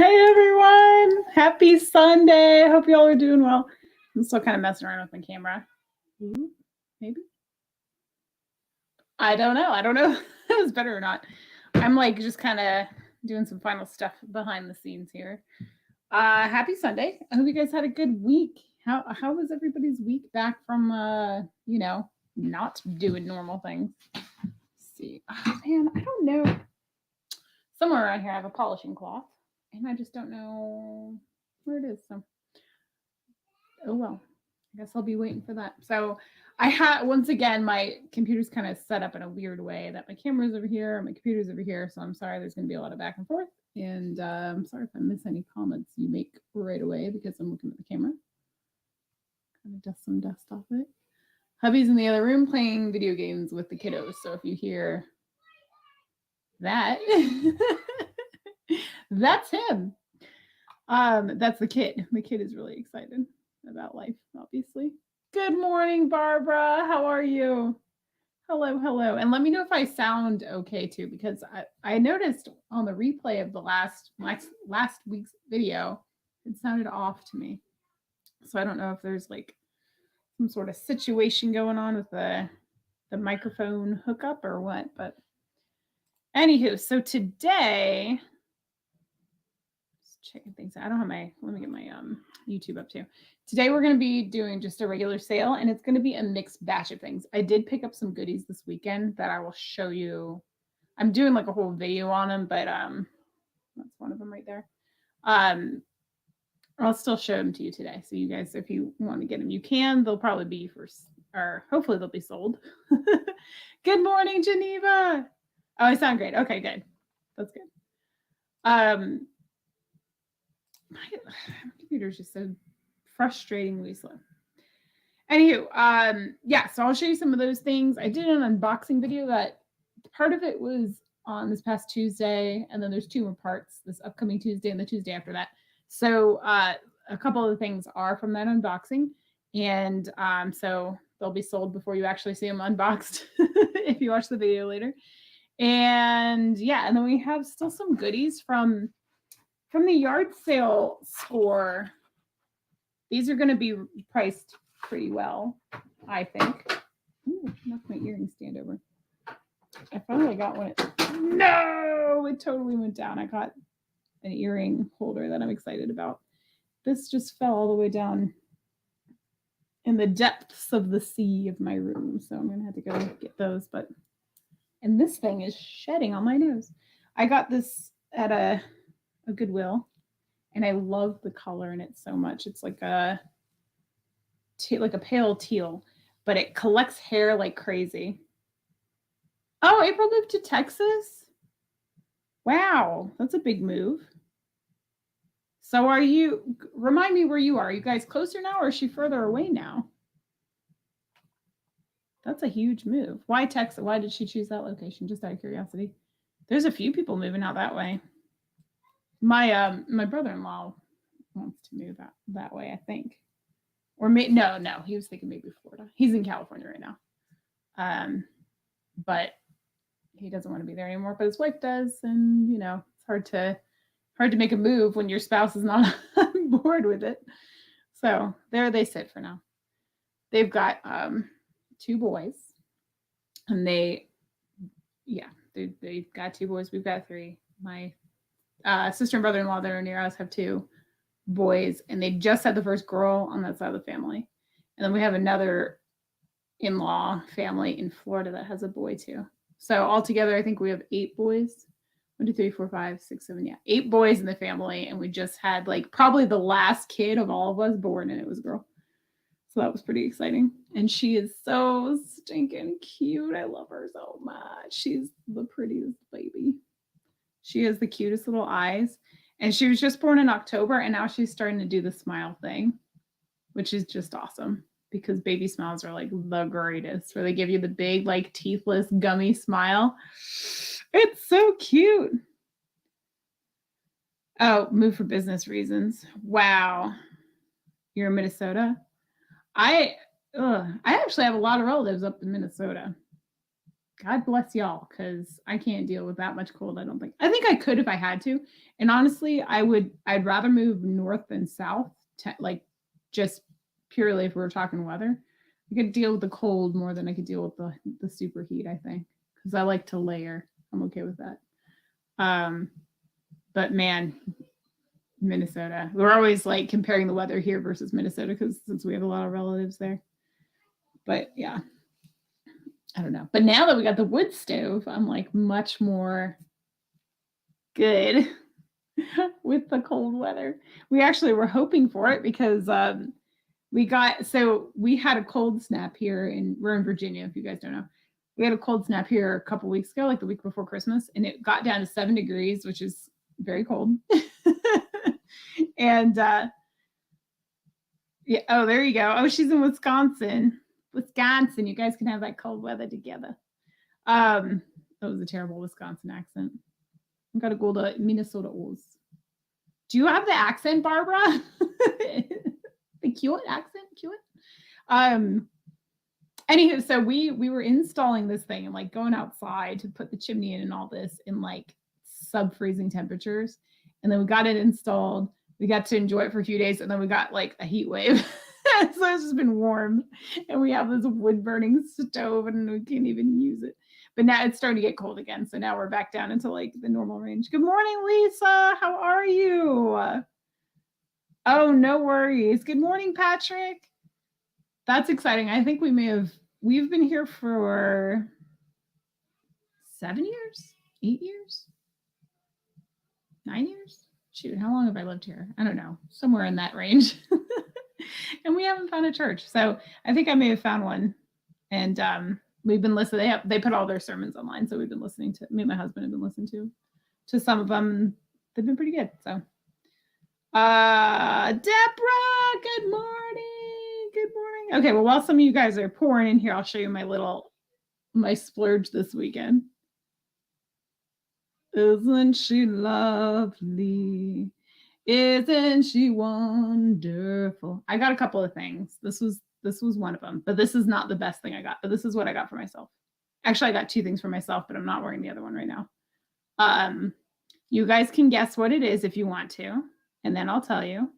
Hey everyone, happy Sunday. Hope you all are doing well. I'm still kind of messing around with my camera. Ooh, maybe. I don't know. If it was better or not. I'm like just kind of doing some final stuff behind the scenes here. Happy Sunday. I hope you guys had a good week. How was everybody's week back from not doing normal things? Let's see. Oh, man, I don't know. Somewhere around here I have a polishing cloth and I just don't know where it is. So oh well, I guess I'll be waiting for that. So I had once again my computer's kind of set up in a weird way that my camera's over here, my computer's over here. So I'm sorry there's going to be a lot of back and forth, and I'm sorry if I miss any comments you make right away because I'm looking at the camera. Kind of dust some dust off it. Hubby's in the other room playing video games with the kiddos. So if you hear that, that's him. That's the kid. The kid is really excited about life, obviously. Good morning, Barbara. How are you? Hello. And let me know if I sound okay too, because I noticed on the replay of the last week's video, it sounded off to me. So I don't know if there's like some sort of situation going on with the microphone hookup or what, but anywho, so today checking things out. I don't have my, let me get my YouTube up too. Today we're going to be doing just a regular sale, and it's going to be a mixed batch of things. I did pick up some goodies this weekend that I will show you. I'm doing like a whole video on them, but that's one of them right there. I'll still show them to you today. So you guys, if you want to get them, you can. They'll probably be or hopefully they'll be sold. Good morning, Geneva. Oh, I sound great. Okay, good. That's good. My computer's just so frustratingly slow. Anywho, yeah, so I'll show you some of those things. I did an unboxing video that part of it was on this past Tuesday, and then there's two more parts, this upcoming Tuesday and the Tuesday after that. So a couple of the things are from that unboxing, and so they'll be sold before you actually see them unboxed if you watch the video later. And yeah, and then we have still some goodies from the yard sale score. These are going to be priced pretty well, I think. Ooh, knocked my earring stand over. I finally got one. No, it totally went down. I got an earring holder that I'm excited about. This just fell all the way down in the depths of the sea of my room. So I'm going to have to go get those. And this thing is shedding on my nose. I got this at a Goodwill, and I love the color in it so much. It's like a pale teal, but it collects hair like crazy. Oh, April moved to Texas? Wow, that's a big move. So remind me where you are. Are you guys closer now, or is she further away now? That's a huge move. Why Texas? Why did she choose that location? Just out of curiosity. There's a few people moving out that way. My brother-in-law wants to move out that way, I think. Or no, he was thinking maybe Florida. He's in California right now. But he doesn't want to be there anymore, but his wife does, and it's hard to make a move when your spouse is not on board with it. So there they sit for now. They've got 2 boys, and they've got 2 boys. We've got 3. My sister and brother-in-law that are near us have 2 boys, and they just had the first girl on that side of the family. And then we have another in-law family in Florida that has a boy too. So altogether, I think we have 8 boys. 1, 2, 3, 4, 5, 6, 7, 8 boys in the family, and we just had like probably the last kid of all of us born, and it was a girl. So that was pretty exciting. And she is so stinking cute. I love her so much. She's the prettiest baby. She has the cutest little eyes. And she was just born in October, and now she's starting to do the smile thing, which is just awesome because baby smiles are like the greatest, where they give you the big, like teethless, gummy smile. It's so cute. Oh, move for business reasons. Wow. You're in Minnesota? I actually have a lot of relatives up in Minnesota. God bless y'all, because I can't deal with that much cold. I don't think. I think I could if I had to. And honestly, I'd rather move north than south, like just purely if we were talking weather. I could deal with the cold more than I could deal with the super heat, I think. Because I like to layer. I'm okay with that. Um, but man, Minnesota. We're always like comparing the weather here versus Minnesota because since we have a lot of relatives there. But yeah, I don't know. But now that we got the wood stove, I'm like much more good with the cold weather. We actually were hoping for it because we had a cold snap here we're in Virginia, if you guys don't know. We had a cold snap here a couple weeks ago, like the week before Christmas, and it got down to 7 degrees, which is very cold. And yeah, oh, there you go. Oh, she's in Wisconsin. Wisconsin, you guys can have that cold weather together. That was a terrible Wisconsin accent. I gotta go to Minnesota Oz. Do you have the accent, Barbara? The cute accent, cute. Anywho, so we were installing this thing and like going outside to put the chimney in and all this in like sub-freezing temperatures. And then we got it installed. We got to enjoy it for a few days, and then we got like a heat wave. So it's just been warm, and we have this wood burning stove, and we can't even use it. But now it's starting to get cold again, so now we're back down into like the normal range. Good morning, Lisa. How are you? Oh, no worries. Good morning, Patrick. That's exciting. I think we've been here for 7 years, 8 years, 9 years. Shoot, how long have I lived here? I don't know, somewhere in that range. And we haven't found a church. So I think I may have found one. And we've been listening. They put all their sermons online. So we've been listening to, me and my husband have been listening to some of them. They've been pretty good. So Deborah, good morning. Good morning. Okay, well, while some of you guys are pouring in here, I'll show you my splurge this weekend. Isn't she lovely? Isn't she wonderful? I got a couple of things. This was one of them, but this is not the best thing I got. But this is what I got for myself. Actually, I got 2 things for myself, but I'm not wearing the other one right now. You guys can guess what it is if you want to, and then I'll tell you.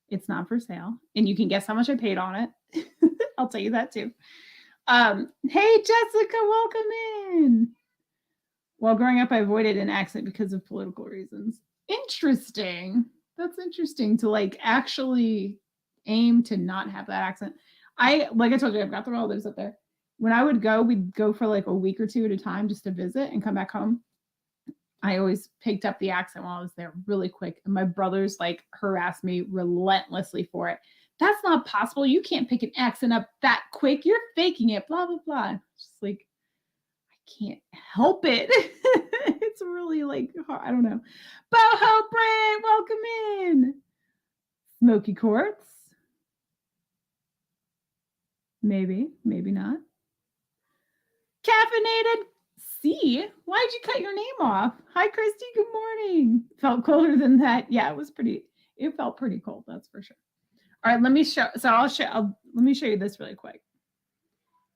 It's not for sale, and you can guess how much I paid on it. I'll tell you that too. Hey, Jessica, welcome in. Well, growing up, I avoided an accent because of political reasons. Interesting. That's interesting to like actually aim to not have that accent. Like I told you, I've got the relatives up there. When I would go, we'd go for like a week or 2 at a time just to visit and come back home. I always picked up the accent while I was there really quick. And my brothers like harassed me relentlessly for it. That's not possible. You can't pick an accent up that quick. You're faking it, blah, blah, blah. Just like, can't help it. It's really like hard. I don't know. Boho Brent, welcome in. Smoky Quartz. Maybe not. Caffeinated C. Why'd you cut your name off? Hi, Christy. Good morning. Felt colder than that. Yeah, it felt pretty cold. That's for sure. All right, let me show you this really quick.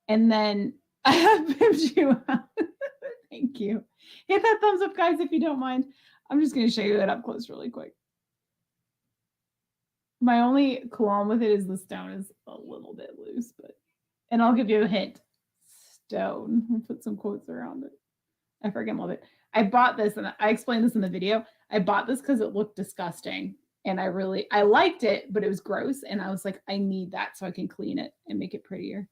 And then I have pimped you out. Thank you. Hit that thumbs up, guys, if you don't mind. I'm just going to show you that up close really quick. My only qualm with it is the stone is a little bit loose, and I'll give you a hint. Stone. I'll put some quotes around it. I freaking love it. I bought this, and I explained this in the video. I bought this because it looked disgusting, and I liked it, but it was gross, and I was like, I need that so I can clean it and make it prettier.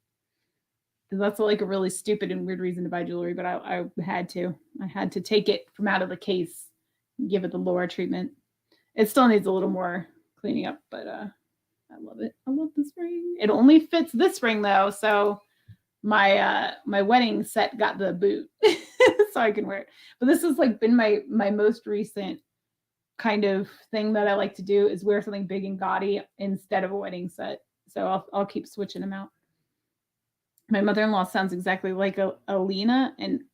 That's like a really stupid and weird reason to buy jewelry, but I had to. I had to take it from out of the case and give it the Laura treatment. It still needs a little more cleaning up, but I love it. I love this ring. It only fits this ring though, so my wedding set got the boot, so I can wear it. But this has like been my most recent kind of thing that I like to do is wear something big and gaudy instead of a wedding set. So I'll keep switching them out. My mother-in-law sounds exactly like a Lena and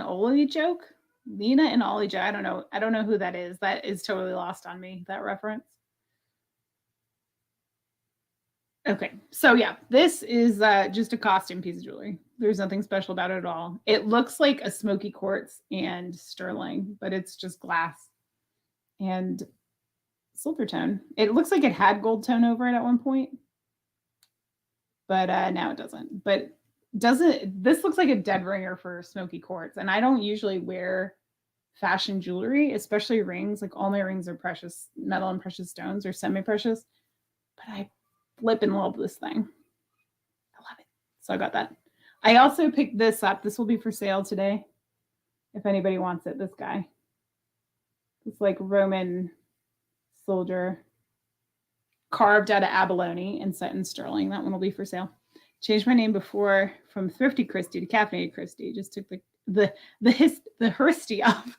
Ollie joke. Lena and Ollie joke. I don't know who that is. That is totally lost on me, that reference. Okay, so yeah, this is just a costume piece of jewelry. There's nothing special about it at all. It looks like a smoky quartz and sterling, but it's just glass and silver tone. It looks like it had gold tone over it at one point, but now it doesn't. But this looks like a dead ringer for smoky quartz, and I don't usually wear fashion jewelry, especially rings. Like all my rings are precious metal and precious stones or semi-precious, but I flip and love this thing. I love it. So I got that. I also picked this up. This will be for sale today if anybody wants it. This guy. It's like Roman soldier carved out of abalone and set in sterling. That one will be for sale. Changed my name before from Thrifty Christie to Caffeinated Christie. Just took the Hristy off.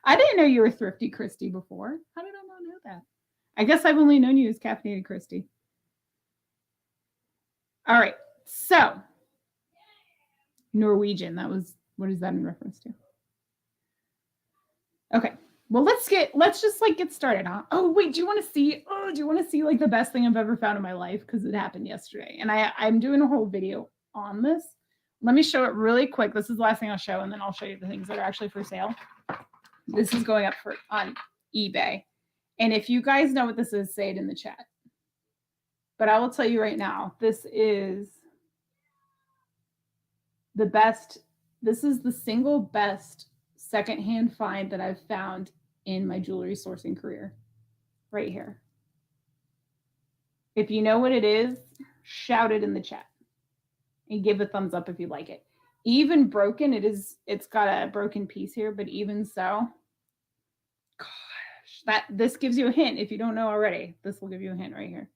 I didn't know you were Thrifty Christie before. How did I not know that? I guess I've only known you as Caffeinated Christie. All right. So Norwegian. What is that in reference to? Okay. Well, let's just like get started, huh? Oh, wait, do you want to see like the best thing I've ever found in my life? Because it happened yesterday. And I'm doing a whole video on this. Let me show it really quick. This is the last thing I'll show, and then I'll show you the things that are actually for sale. This is going up on eBay. And if you guys know what this is, say it in the chat. But I will tell you right now, this is the best. This is the single best secondhand find that I've found in my jewelry sourcing career. Right here. If you know what it is, shout it in the chat. And give a thumbs up if you like it. Even broken, it's got a broken piece here, but even so, gosh, this gives you a hint. If you don't know already, this will give you a hint right here.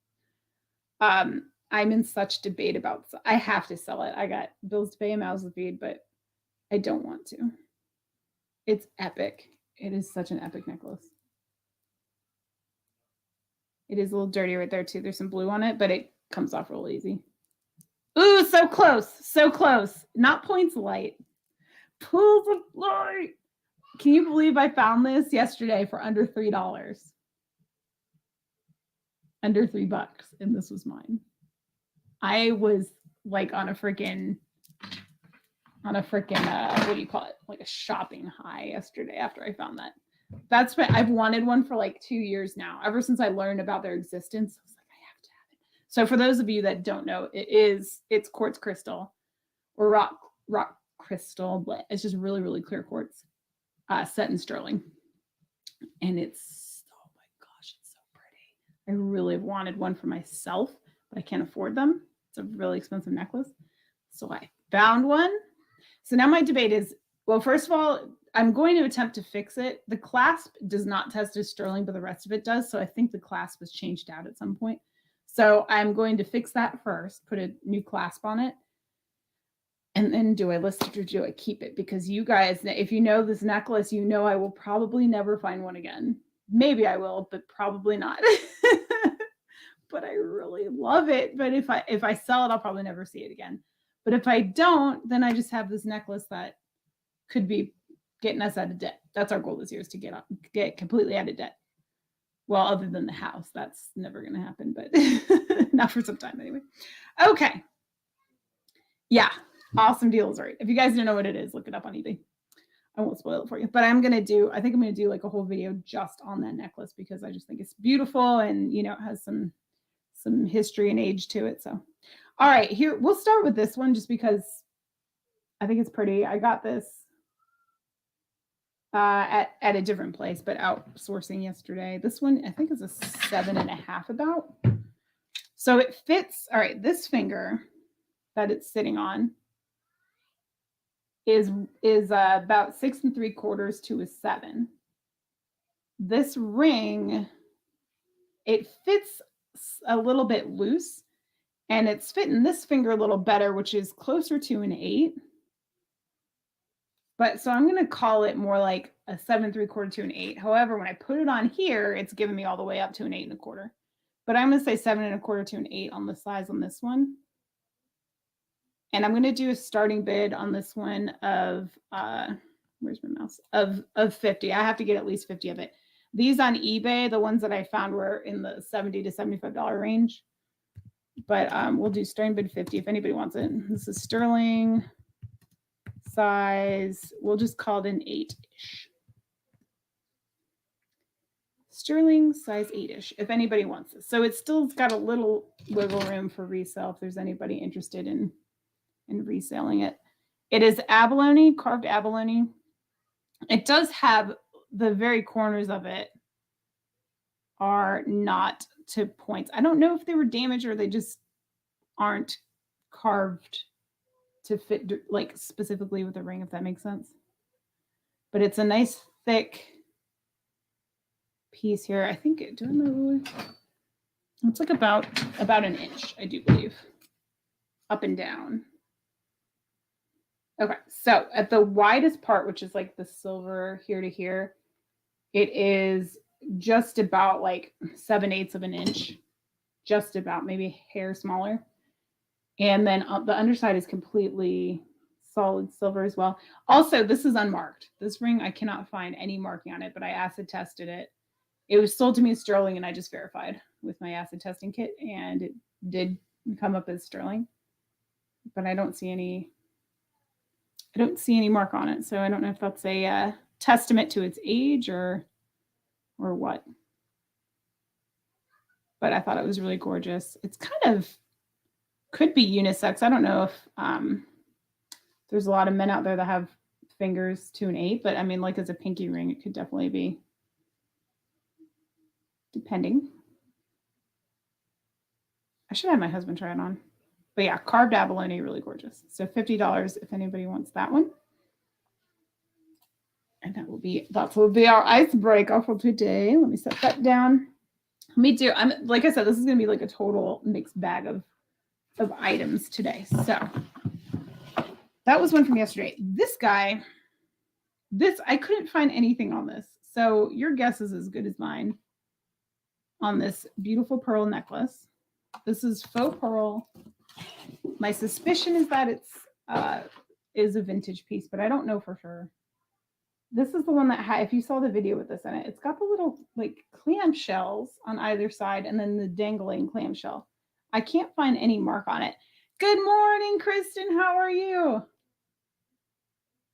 I'm in such debate about, I have to sell it. I got bills to pay and mouths to feed, but I don't want to. It's epic. It is such an epic necklace. It is a little dirty right there too. There's some blue on it, but it comes off real easy. Ooh, so close. So close. Not points light. Pools of light. Can you believe I found this yesterday for under $3? Under $3, and this was mine. I was like on a freaking what do you call it? Like a shopping high yesterday after I found that. That's what I've wanted one for like 2 years now. Ever since I learned about their existence, I was like, I have to have it. So for those of you that don't know, it's quartz crystal or rock crystal, but it's just really, really clear quartz set in sterling. And it's, oh my gosh, it's so pretty. I really wanted one for myself, but I can't afford them. It's a really expensive necklace. So I found one. So now my debate is, well, first of all, I'm going to attempt to fix it. The clasp does not test as sterling, but the rest of it does. So I think the clasp was changed out at some point. So I'm going to fix that first, put a new clasp on it. And then do I list it or do I keep it? Because you guys, if you know this necklace, you know I will probably never find one again. Maybe I will, but probably not. But I really love it. But if I sell it, I'll probably never see it again. But if I don't, then I just have this necklace that could be getting us out of debt. That's our goal this year, is to get completely out of debt. Well, other than the house, that's never going to happen, but not for some time anyway. Okay. Yeah. Awesome deals, right? If you guys don't know what it is, look it up on eBay. I won't spoil it for you, but I think I'm going to do like a whole video just on that necklace because I just think it's beautiful and, you know, it has some history and age to it. So, all right, here, we'll start with this one just because I think it's pretty. I got this at a different place, but outsourcing yesterday. This one, I think, is a 7.5 about. So it fits, all right, this finger that it's sitting on is about 6 3/4 to a 7. This ring, it fits a little bit loose, and it's fitting this finger a little better, which is closer to an 8. But so I'm going to call it more like a 7 3/4 to an 8. However, when I put it on here, it's giving me all the way up to an 8 1/4. But I'm going to say 7 1/4 to an 8 on the size on this one. And I'm going to do a starting bid on this one of, where's my mouse? Of 50. I have to get at least 50 of it. These on eBay, the ones that I found were in the $70 to $75 range. but we'll do starting bid 50 if anybody wants it. This is sterling size. We'll just call it an 8-ish. Sterling size 8-ish if anybody wants this. So it's still got a little wiggle room for resale if there's anybody interested in reselling it. It is abalone, carved abalone. It does have the very corners of it are not to points. I don't know if they were damaged or they just aren't carved to fit like specifically with the ring, if that makes sense. But it's a nice thick piece here. I think it, do I know? It's like about an inch, I do believe, up and down. Okay, so at the widest part, which is like the silver here to here, it is just about like 7/8 of an inch, just about, maybe a hair smaller. And then the underside is completely solid silver as well. Also, this is unmarked. This ring, I cannot find any marking on it, but I acid tested it. It was sold to me as sterling, and I just verified with my acid testing kit, and it did come up as sterling. But I don't see any mark on it, so I don't know if that's a testament to its age or what. But I thought it was really gorgeous. It's kind of could be unisex. I don't know if there's a lot of men out there that have fingers to an 8, but I mean, like as a pinky ring, it could definitely be, depending. I should have my husband try it on. But yeah, carved abalone, really gorgeous. So $50 if anybody wants that one. And that will be our icebreaker for today. Let me set that down. Like I said, this is gonna be like a total mixed bag of items today. So that was one from yesterday. This guy, I couldn't find anything on this. So your guess is as good as mine on this beautiful pearl necklace. This is faux pearl. My suspicion is that it's is a vintage piece, but I don't know for sure. This is the one that if you saw the video with this in it, it's got the little like clam shells on either side and then the dangling clamshell. I can't find any mark on it. Good morning, Kristen. How are you?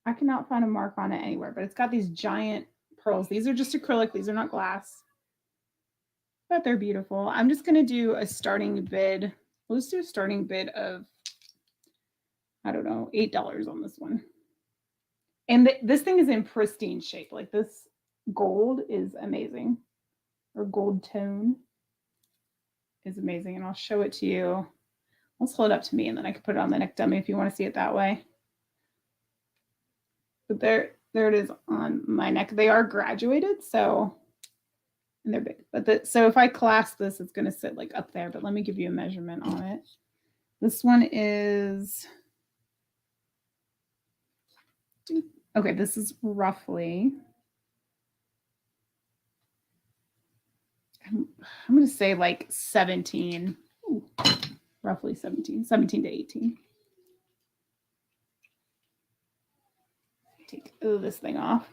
I cannot find a mark on it anywhere, but it's got these giant pearls. These are just acrylic. These are not glass, but they're beautiful. I'm just going to do a starting bid. Let's do a starting bid of, I don't know, $8 on this one. And this thing is in pristine shape. Like this gold is amazing, or gold tone is amazing. And I'll show it to you. Let's hold it up to me and then I can put it on the neck dummy if you want to see it that way. But there it is on my neck. They are graduated, so, and they're big. But so if I clasp this, it's going to sit like up there. But let me give you a measurement on it. This one is, okay, this is roughly, I'm going to say like 17, roughly 17 to 18. Take this thing off.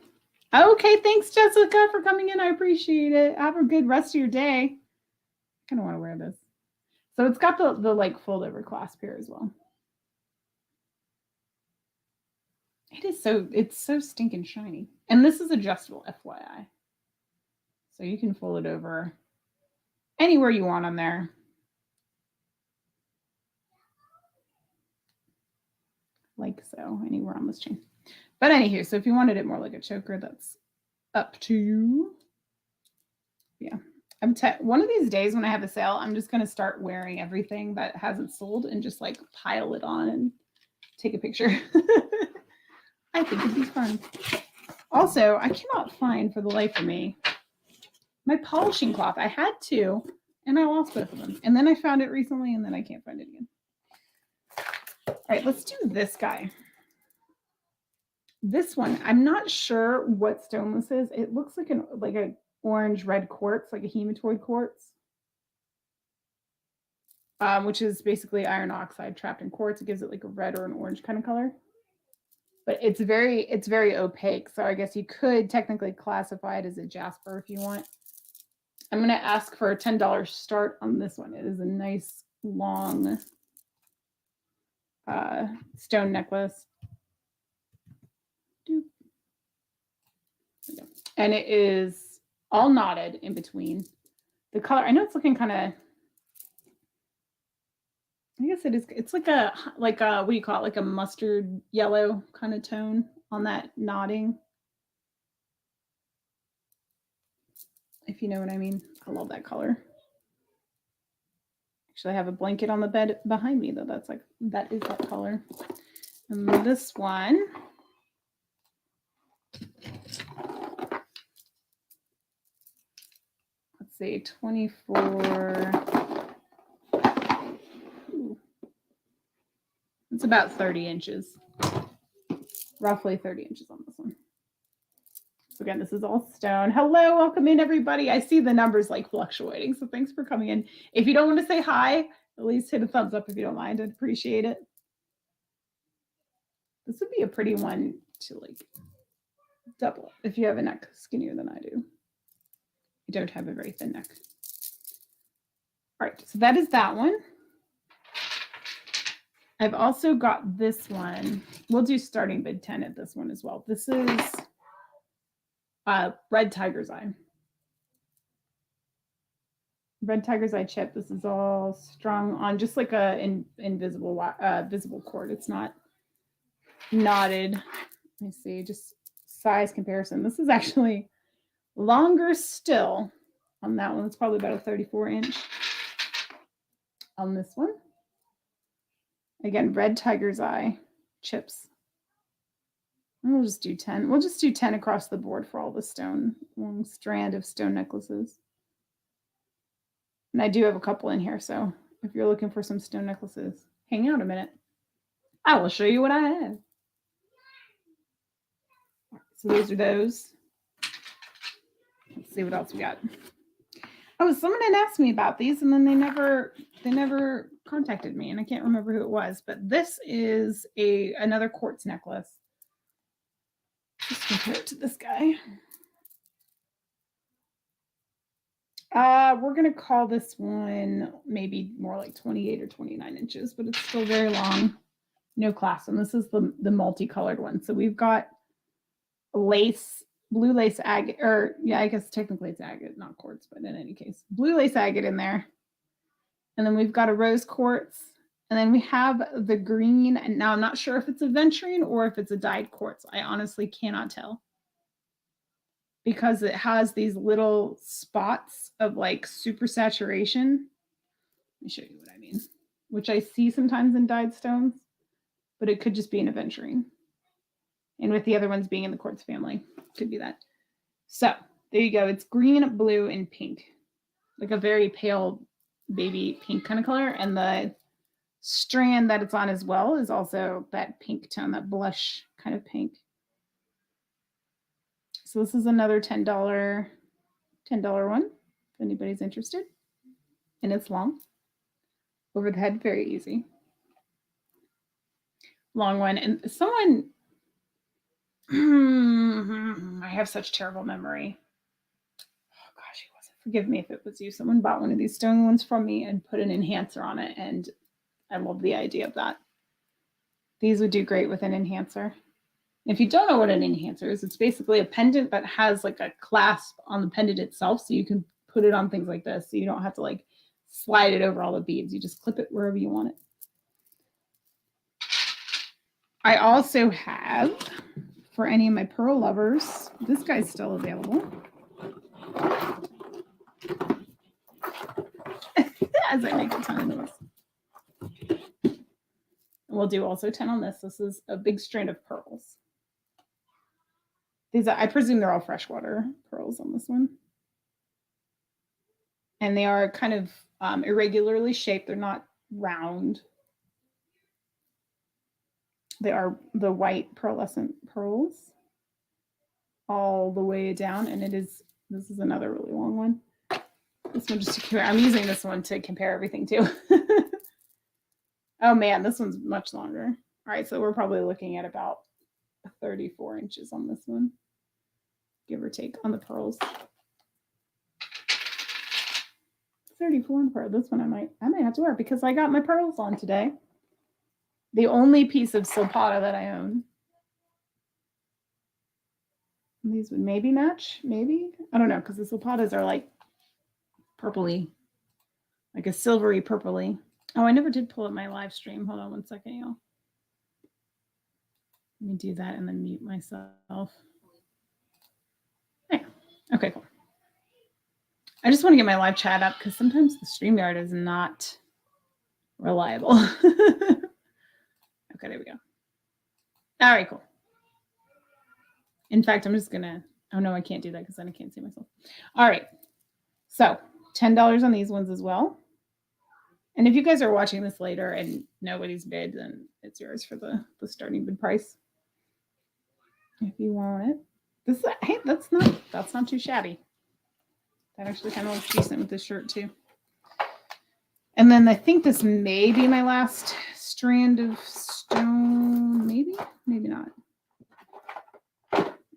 Okay, thanks, Jessica, for coming in. I appreciate it. Have a good rest of your day. I kind of want to wear this. So it's got the like fold over clasp here as well. It's so stinking shiny. And this is adjustable, FYI. So you can fold it over anywhere you want on there. Like so, anywhere on this chain. But anywho, so if you wanted it more like a choker, that's up to you. Yeah. One of these days when I have a sale, I'm just going to start wearing everything that hasn't sold and just like pile it on and take a picture. I think it'd be fun. Also, I cannot find for the life of me my polishing cloth. I had two and I lost both of them. And then I found it recently and then I can't find it again. All right, let's do this guy. This one, I'm not sure what stone this is. It looks like an orange red quartz, like a hematoid quartz, which is basically iron oxide trapped in quartz. It gives it like a red or an orange kind of color. But it's very opaque. So I guess you could technically classify it as a jasper if you want. I'm going to ask for a $10 start on this one. It is a nice long stone necklace. And it is all knotted in between. The color, I know it's looking kind of, I guess it is, it's like a, what do you call it? Like a mustard yellow kind of tone on that knotting. If you know what I mean. I love that color. Actually, I have a blanket on the bed behind me though. That is that color. And this one, let's see, 24. Ooh. It's about 30 inches. Roughly 30 inches on this one. So again, this is all stone. Hello, welcome in everybody. I see the numbers like fluctuating, so thanks for coming in. If you don't want to say hi, at least hit a thumbs up if you don't mind. I'd appreciate it. This would be a pretty one to like double if you have a neck skinnier than I do. I don't have a very thin neck. All right, so that is that one. I've also got this one. We'll do starting bid 10 at this one as well. This is red tiger's eye. Red tiger's eye chip. This is all strung on just like a invisible visible cord. It's not knotted. Let me see, just size comparison. This is actually longer still on that one. It's probably about a 34 inch on this one. Again, red tiger's eye chips. And we'll just do 10. We'll just do 10 across the board for all the stone, long strand of stone necklaces. And I do have a couple in here, so if you're looking for some stone necklaces, hang out a minute. I will show you what I have. So those are those. Let's see what else we got. Oh, someone had asked me about these, and then they never contacted me, and I can't remember who it was. But this is another quartz necklace. Just compare it to this guy. We're gonna call this one maybe more like 28 or 29 inches, but it's still very long. No class, and this is the multicolored one. So we've got lace. Blue lace agate, or yeah, I guess technically it's agate, not quartz, but in any case, blue lace agate in there. And then we've got a rose quartz, and then we have the green. And now I'm not sure if it's aventurine or if it's a dyed quartz. I honestly cannot tell because it has these little spots of like super saturation. Let me show you what I mean, which I see sometimes in dyed stones, but it could just be an aventurine. And with the other ones being in the quartz family, could be that. So there you go. It's green, blue, and pink, like a very pale baby pink kind of color. And the strand that it's on as well is also that pink tone, that blush kind of pink. So this is another $10 one, if anybody's interested. And it's long. Over the head, very easy. Long one. And someone... I have such terrible memory. Oh gosh, it wasn't. Forgive me if it was you. Someone bought one of these stone ones from me and put an enhancer on it, and I love the idea of that. These would do great with an enhancer. If you don't know what an enhancer is, it's basically a pendant that has like a clasp on the pendant itself, so you can put it on things like this, so you don't have to like slide it over all the beads. You just clip it wherever you want it. I also have, for any of my pearl lovers, this guy's still available. As I make a ton of noise. We'll do also 10 on this. This is a big strand of pearls. These are, I presume they're all freshwater pearls on this one. And they are kind of irregularly shaped. They're not round. They are the white pearlescent pearls all the way down. And this is another really long one. This one just to compare. I'm using this one to compare everything to. Oh man, this one's much longer. All right, so we're probably looking at about 34 inches on this one, give or take on the pearls. 34 34 in pearl. This one I might have to wear because I got my pearls on today. The only piece of Silpata that I own. These would maybe match, maybe. I don't know, because the Silpatas are like purpley, like a silvery purpley. Oh, I never did pull up my live stream. Hold on one second, y'all. Let me do that and then mute myself. There. Okay, cool. I just want to get my live chat up because sometimes the StreamYard is not reliable. Okay, there we go. All right, cool. In fact, I'm just going to, oh no, I can't do that because then I can't see myself. All right. So $10 on these ones as well. And if you guys are watching this later and nobody's bid, then it's yours for the starting bid price. If you want it. This is, hey, that's not too shabby. That actually kind of looks decent with this shirt too. And then I think this may be my last strand of stone. Maybe not.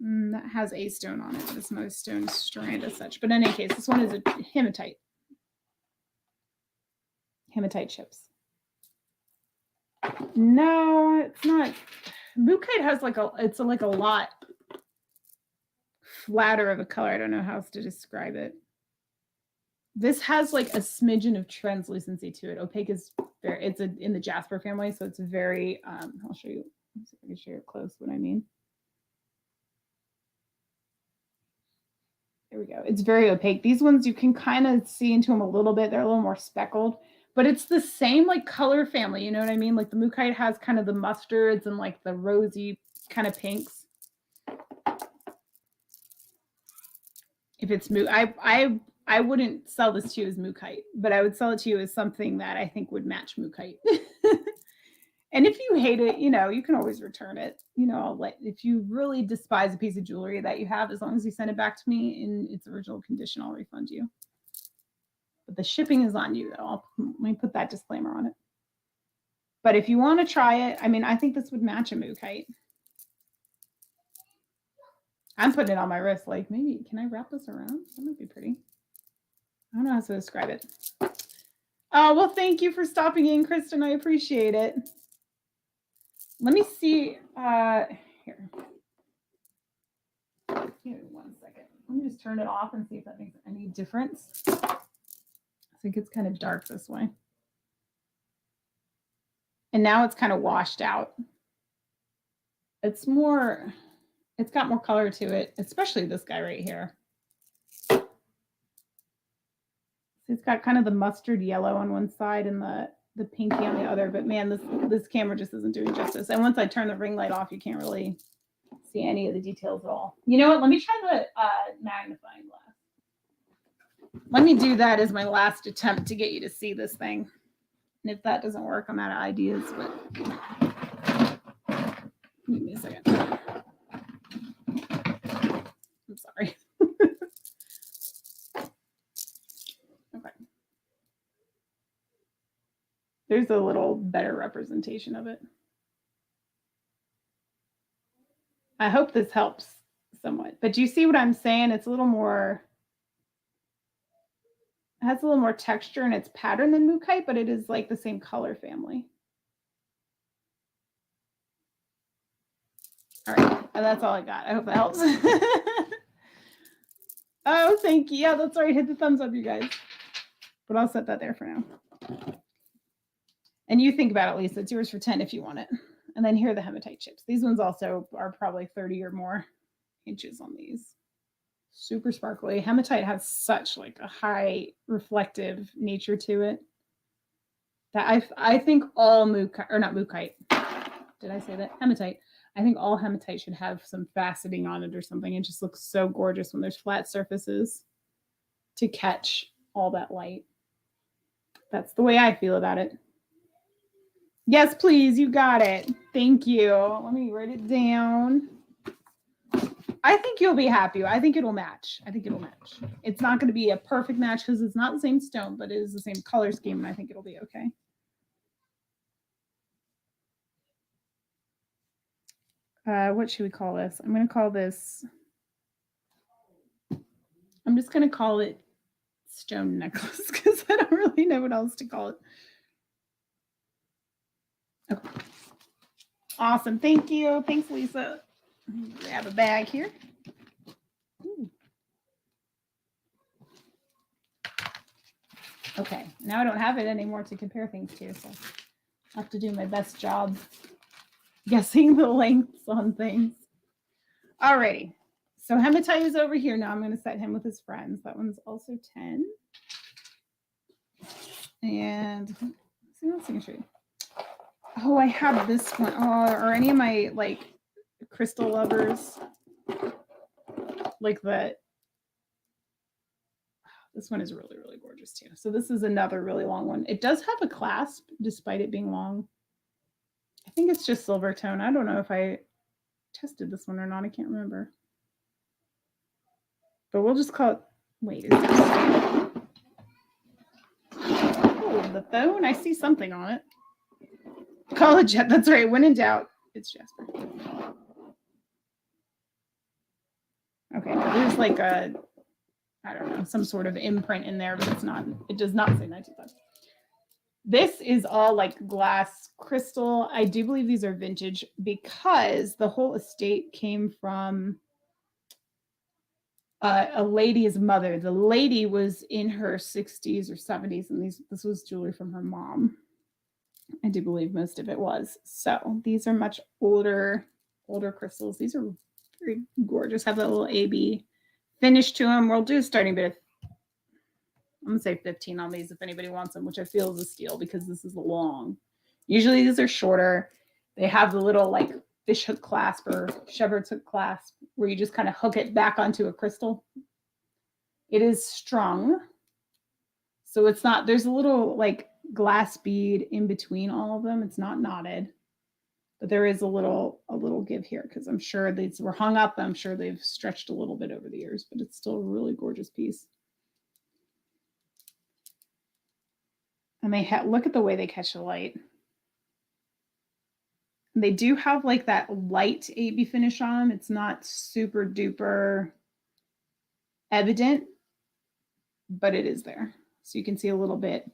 That has a stone on it, but it's not a stone strand as such. But in any case, this one is a hematite. Hematite chips. No, it's not. Mookaite has like a lot flatter of a color. I don't know how else to describe it. This has like a smidgen of translucency to it. Opaque is it's in the jasper family, so it's very. I'll show you. Let's see if I can show you close what I mean. There we go. It's very opaque. These ones you can kind of see into them a little bit. They're a little more speckled, but it's the same like color family. You know what I mean? Like the Mookaite has kind of the mustards and like the rosy kind of pinks. If it's I wouldn't sell this to you as Mookaite, but I would sell it to you as something that I think would match Mookaite. And if you hate it, you know, you can always return it. You know, if you really despise a piece of jewelry that you have, as long as you send it back to me in its original condition, I'll refund you. But the shipping is on you, though. Let me put that disclaimer on it. But if you want to try it, I mean, I think this would match a Mookaite. I'm putting it on my wrist. Like, maybe, can I wrap this around? That might be pretty. I don't know how to describe it. Oh, well, thank you for stopping in, Kristen. I appreciate it. Let me see. Here. Give me 1 second. Let me just turn it off and see if that makes any difference. I think it's kind of dark this way. And now it's kind of washed out. It's got more color to it, especially this guy right here. It's got kind of the mustard yellow on one side and the pinky on the other, but man, this camera just isn't doing justice. And once I turn the ring light off, you can't really see any of the details at all. You know what? Let me try the magnifying glass. Let me do that as my last attempt to get you to see this thing. And if that doesn't work, I'm out of ideas, but give me a second. I'm sorry. Okay. There's a little better representation of it. I hope this helps somewhat. But do you see what I'm saying? It's a little more, it has a little more texture and its pattern than Mookaite, but it is like the same color family. All right, and that's all I got. I hope that helps. Oh, thank you. Yeah, that's right. Hit the thumbs up, you guys. But I'll set that there for now. And you think about it, Lisa. It's yours for 10 if you want it. And then here are the hematite chips. These ones also are probably 30 or more inches on these. Super sparkly. Hematite has such like a high reflective nature to it that I think all Mookaite, or not Mookaite. Did I say that? Hematite. I think all hematite should have some faceting on it or something. It just looks so gorgeous when there's flat surfaces to catch all that light. That's the way I feel about it. Yes, please. You got it. Thank you. Let me write it down. I think you'll be happy. I think it'll match. I think it'll match. It's not going to be a perfect match because it's not the same stone, but it is the same color scheme, and I think it'll be okay. What should we call this? I'm going to call this, I'm just going to call it stone necklace because I don't really know what else to call it. Okay. Awesome. Thank you. Thanks, Lisa. Grab a bag here. Ooh. Okay. Now I don't have it anymore to compare things to, so I have to do my best job guessing the lengths on things. Alrighty. So Hematite is over here now. I'm going to set him with his friends. That one's also 10. And let's see what else I can show you. Oh, I have this one. Oh, are any of my like crystal lovers like that? This one is really, really gorgeous too. So this is another really long one. It does have a clasp despite it being long. I think it's just silver tone. I don't know if I tested this one or not. I can't remember. But we'll just call it, wait, is this? Oh, the phone, I see something on it. Call it Jet, that's right. When in doubt, it's Jasper. Okay, there's like a, I don't know, some sort of imprint in there, but it's not, it does not say 1905. This is all like glass crystal. I do believe these are vintage because the whole estate came from a lady's mother. The lady was in her 60s or 70s, and this was jewelry from her mom. I do believe most of it was. So these are much older crystals. These are very gorgeous. Have that little AB finish to them. We'll do a starting bid of, I'm gonna say 15 on these if anybody wants them, which I feel is a steal because this is long. Usually these are shorter. They have the little like fish hook clasp or shepherd's hook clasp where you just kind of hook it back onto a crystal. It is strung. So it's not, there's a little like glass bead in between all of them. It's not knotted, but there is a little give here because I'm sure these were hung up. I'm sure they've stretched a little bit over the years, but it's still a really gorgeous piece. And they look at the way they catch the light. They do have like that light AB finish on them. It's not super duper evident, but it is there. So you can see a little bit.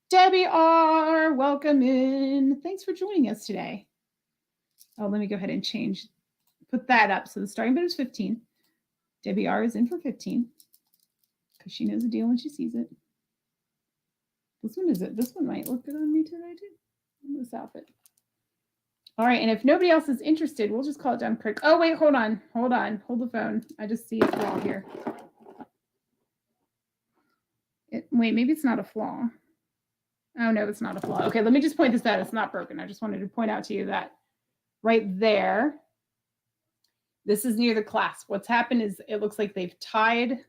Debbie R, welcome in. Thanks for joining us today. Oh, let me go ahead and put that up. So the starting bid is 15. Debbie R is in for 15 because she knows the deal when she sees it. This one might look good on me today too. This outfit. All right, and if nobody else is interested, we'll just call it down quick. Oh, wait, hold on. Hold the phone. I just see a flaw here. Wait, maybe it's not a flaw. Oh, no, it's not a flaw. Okay, let me just point this out. It's not broken. I just wanted to point out to you that right there, this is near the clasp. What's happened is it looks like they've tied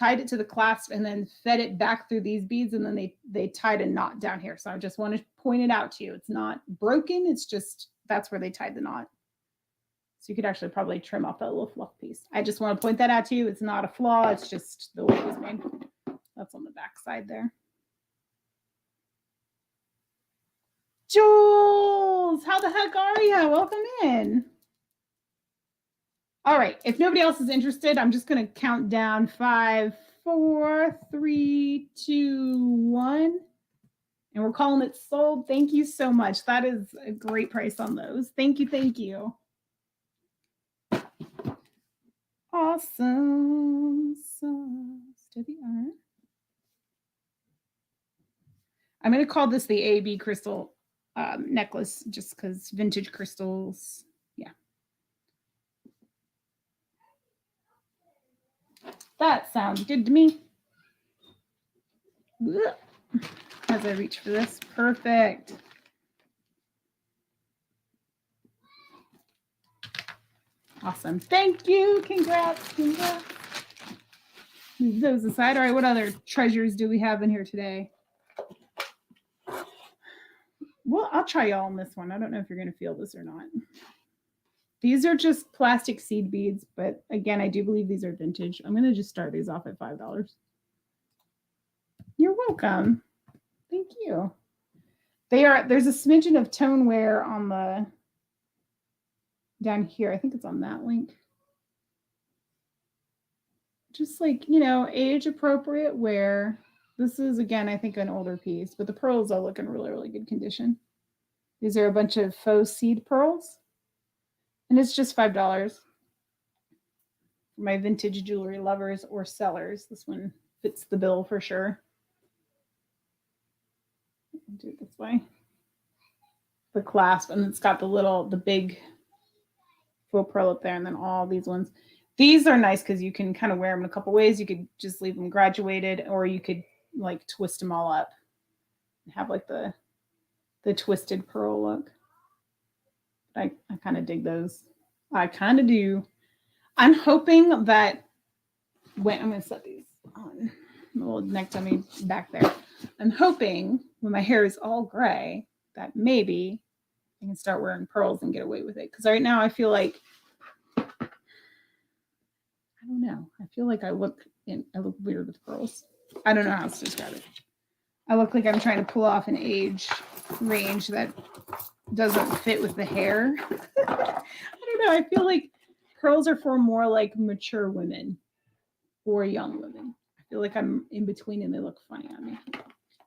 it to the clasp and then fed it back through these beads, and then they tied a knot down here. So I just want to point it out to you. It's not broken. It's just that's where they tied the knot. So you could actually probably trim off that little fluff piece. I just want to point that out to you. It's not a flaw. It's just the way it was made. That's on the back side there. Jules, how the heck are you? Welcome in. All right, if nobody else is interested, I'm just going to count down 5, 4, 3, 2, 1. And we're calling it sold. Thank you so much. That is a great price on those. Thank you, thank you. Awesome. I'm going to call this the AB crystal necklace just because vintage crystals. Yeah. That sounds good to me. As I reach for this. Perfect. Awesome. Thank you. Congrats. Move those aside. All right, what other treasures do we have in here today? Well, I'll try y'all on this one. I don't know if you're going to feel this or not. These are just plastic seed beads, but again, I do believe these are vintage. I'm going to just start these off at $5. You're welcome. Thank you. There's a smidgen of tone wear on the down here. I think it's on that link. just like, you know, age appropriate wear. This is, again, I think an older piece, but the pearls all look in really, really good condition. These are a bunch of faux seed pearls, and it's just $5 for my vintage jewelry lovers or sellers. This one fits the bill for sure. I'll do it this way. The clasp, and it's got the big faux pearl up there, and then all these ones. These are nice because you can kind of wear them in a couple ways. You could just leave them graduated, or you could like twist them all up and have like the twisted pearl look. I kind of dig those. I kind of do. I'm hoping that when I'm going to set these on a little neck dummy back there. I'm hoping when my hair is all gray that maybe I can start wearing pearls and get away with it. Because right now I feel like, I don't know. I feel like I look weird with pearls. I don't know how else to describe it. I look like I'm trying to pull off an age range that doesn't fit with the hair. I don't know. I feel like pearls are for more like mature women or young women. I feel like I'm in between and they look funny on me.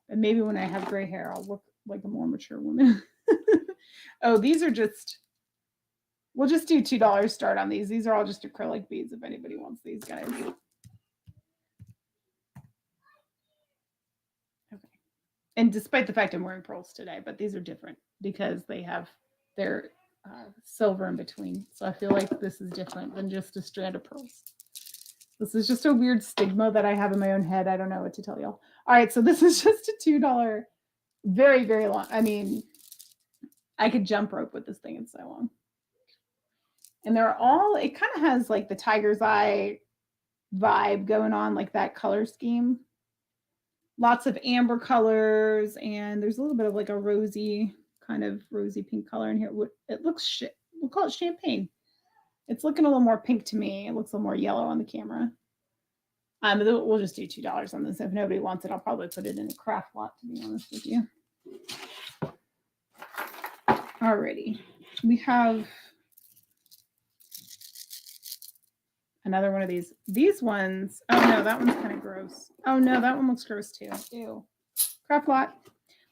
And maybe when I have gray hair, I'll look like a more mature woman. Oh, these are just, we'll just do $2 start on these. These are all just acrylic beads if anybody wants these guys. Okay. And despite the fact I'm wearing pearls today, but these are different because they're silver in between. So I feel like this is different than just a strand of pearls. This is just a weird stigma that I have in my own head. I don't know what to tell y'all. All right, so this is just a $2, very, very long. I mean, I could jump rope with this thing. It's so long. And they're all, it kind of has like the tiger's eye vibe going on, like that color scheme. Lots of amber colors, and there's a little bit of like a rosy, kind of rosy pink color in here. It looks, we'll call it champagne. It's looking a little more pink to me. It looks a little more yellow on the camera. We'll just do $2 on this. If nobody wants it, I'll probably put it in a craft lot, to be honest with you. Alrighty. We have another one of these. These ones, oh no, that one's kind of gross. Oh no, that one looks gross too. Ew. Craft lot.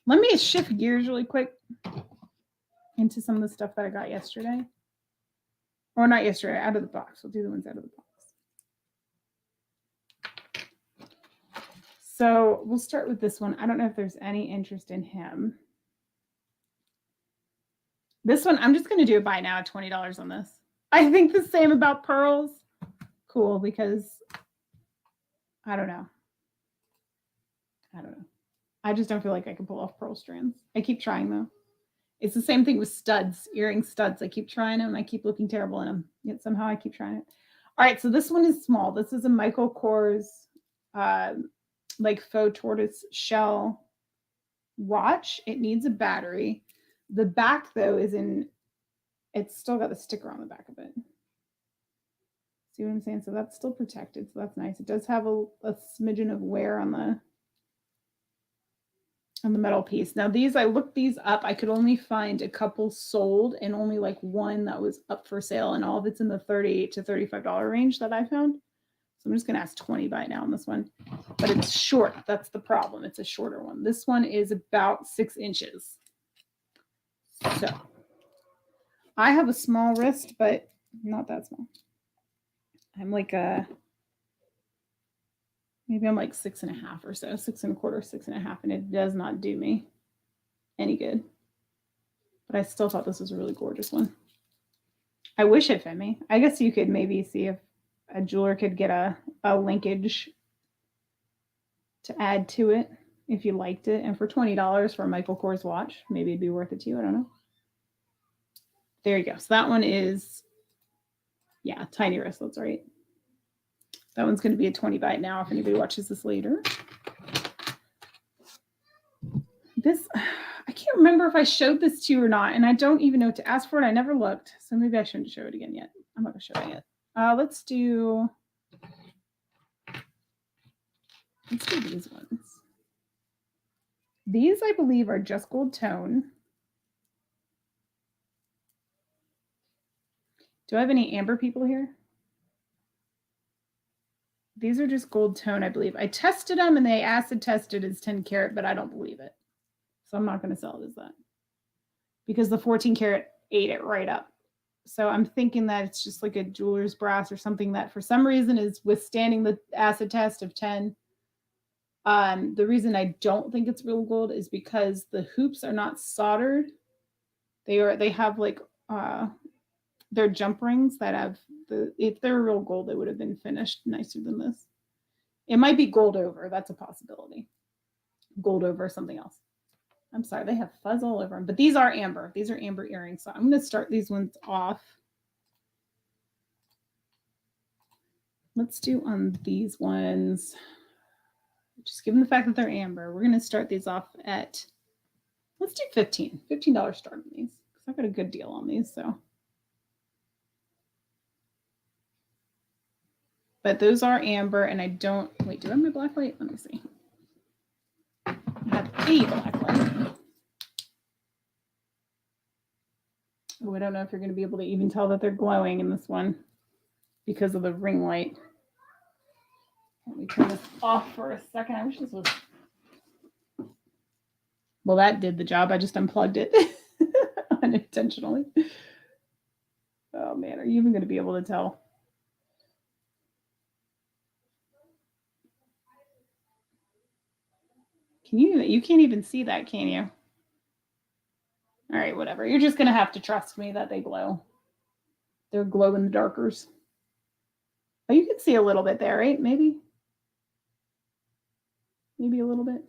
Let me shift gears really quick into some of the stuff that I got yesterday. Or not yesterday, out of the box. We'll do the ones out of the box. So we'll start with this one. I don't know if there's any interest in him. This one, I'm just going to do a buy now at $20 on this. I think the same about pearls. Cool, because I don't know. I just don't feel like I can pull off pearl strands. I keep trying though. It's the same thing with studs, earring studs. I keep trying them. I keep looking terrible in them. Yet somehow I keep trying it. All right, so this one is small. This is a Michael Kors like faux tortoise shell watch. It needs a battery. The back though is it's still got the sticker on the back of it. See what I'm saying? So that's still protected. So that's nice. It does have a smidgen of wear on the metal piece. Now I looked these up. I could only find a couple sold and only like one that was up for sale, and all of it's in the $38 to $35 range that I found. So I'm just going to ask 20 buy now on this one, but it's short. That's the problem. It's a shorter one. This one is about 6 inches. So I have a small wrist, but not that small. I'm like maybe I'm like 6.5 or so, 6.25, 6.5, and it does not do me any good. But I still thought this was a really gorgeous one. I wish it fit me. I guess you could maybe see if a jeweler could get a linkage to add to it if you liked it. And for $20 for a Michael Kors watch, maybe it'd be worth it to you. I don't know. There you go. So that one is, yeah, tiny wristlets, right? That one's going to be a 20 buy now if anybody watches this later. This, I can't remember if I showed this to you or not, and I don't even know what to ask for it. I never looked, so maybe I shouldn't show it again yet. I'm not going to show it yet. Let's do these ones. These, I believe, are just gold tone. Do I have any amber people here? These are just gold tone, I believe. I tested them and they acid tested as 10 karat, but I don't believe it. So I'm not going to sell it as that because the 14 karat ate it right up. So I'm thinking that it's just like a jeweler's brass or something that for some reason is withstanding the acid test of 10. The reason I don't think it's real gold is because the hoops are not soldered. They have like they're jump rings that have if they're real gold, they would have been finished nicer than this. It might be gold over. That's a possibility. Gold over something else. I'm sorry, they have fuzz all over them, but these are amber. These are amber earrings. So I'm going to start these ones off. Let's do on these ones. Just given the fact that they're amber, we're going to start these off at, let's do $15 start on these because I got a good deal on these. So, but those are amber, and I don't wait. Do I have my black light? Let me see. I have a black light. Oh, I don't know if you're going to be able to even tell that they're glowing in this one because of the ring light. Let me turn this off for a second. I wish this was. Well, that did the job. I just unplugged it unintentionally. Oh man, are you even going to be able to tell? Can you can't even see that, can you? All right, whatever. You're just going to have to trust me that they glow. They're glow in the darkers. Oh, you can see a little bit there, right? Maybe a little bit.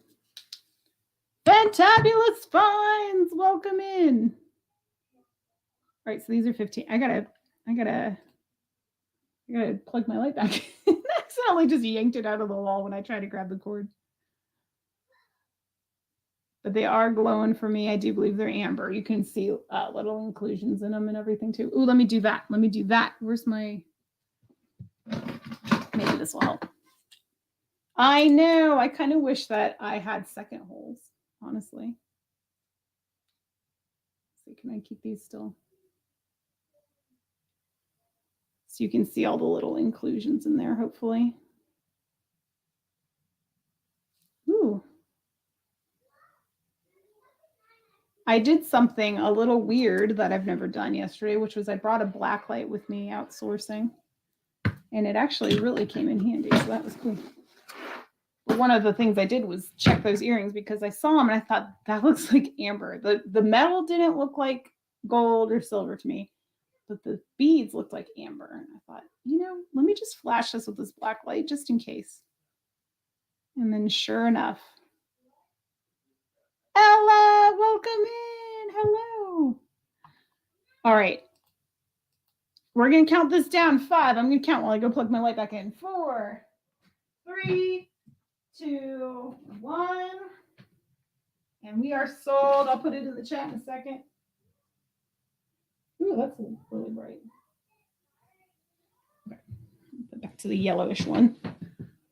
Fantabulous finds, welcome in. All right, so these are 15. I gotta plug my light back in. I accidentally just yanked it out of the wall when I tried to grab the cord. But they are glowing for me. I do believe they're amber. You can see little inclusions in them and everything too. Ooh, let me do that. Where's my, maybe this will help. I know. I kind of wish that I had second holes, honestly. So can I keep these still? So you can see all the little inclusions in there, hopefully. Ooh. I did something a little weird that I've never done yesterday, which was I brought a black light with me outsourcing. And it actually really came in handy. So that was cool. But one of the things I did was check those earrings because I saw them and I thought that looks like amber. The metal didn't look like gold or silver to me, but the beads looked like amber. And I thought, let me just flash this with this black light just in case. And then sure enough, Ella, welcome in. Hello. All right. We're going to count this down. 5. I'm going to count while I go plug my light back in. 4, 3, 2, 1. And we are sold. I'll put it in the chat in a second. Ooh, that's really bright. Okay. Back to the yellowish one.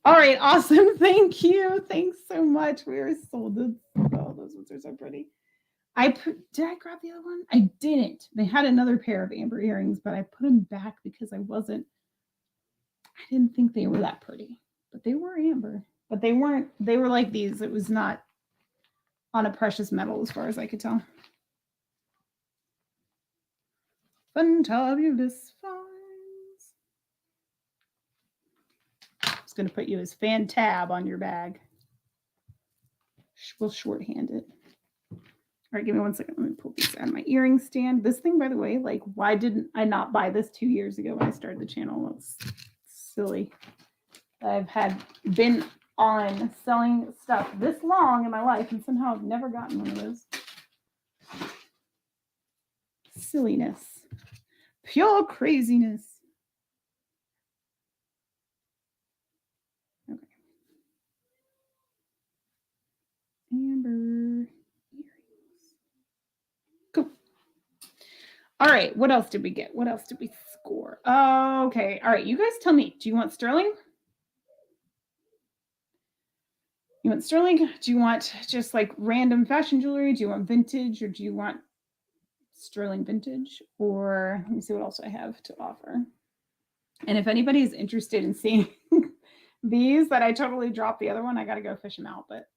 All right, awesome. Thank you. Thanks so much. We are sold. Oh, those ones are so pretty. Did I grab the other one? I didn't. They had another pair of amber earrings, but I put them back because I didn't think they were that pretty. But they were amber. But they weren't. They were like these. It was not on a precious metal as far as I could tell. Fantabulous finds. I was going to put you as fan tab on your bag. We'll shorthand it. All right, give me 1 second. Let me pull these out of my earring stand. This thing, by the way, like, why didn't I not buy this 2 years ago when I started the channel? That's silly. I've been on selling stuff this long in my life, and somehow I've never gotten one of those. Silliness. Pure craziness. Okay. Amber. Cool. All right, what else did we get? What else did we score? Okay, all right, you guys tell me. Do you want sterling? You want sterling? Do you want just like random fashion jewelry? Do you want vintage, or do you want sterling vintage? Or let me see what else I have to offer. And if anybody is interested in seeing These that I totally dropped the other one, I got to go fish them out, but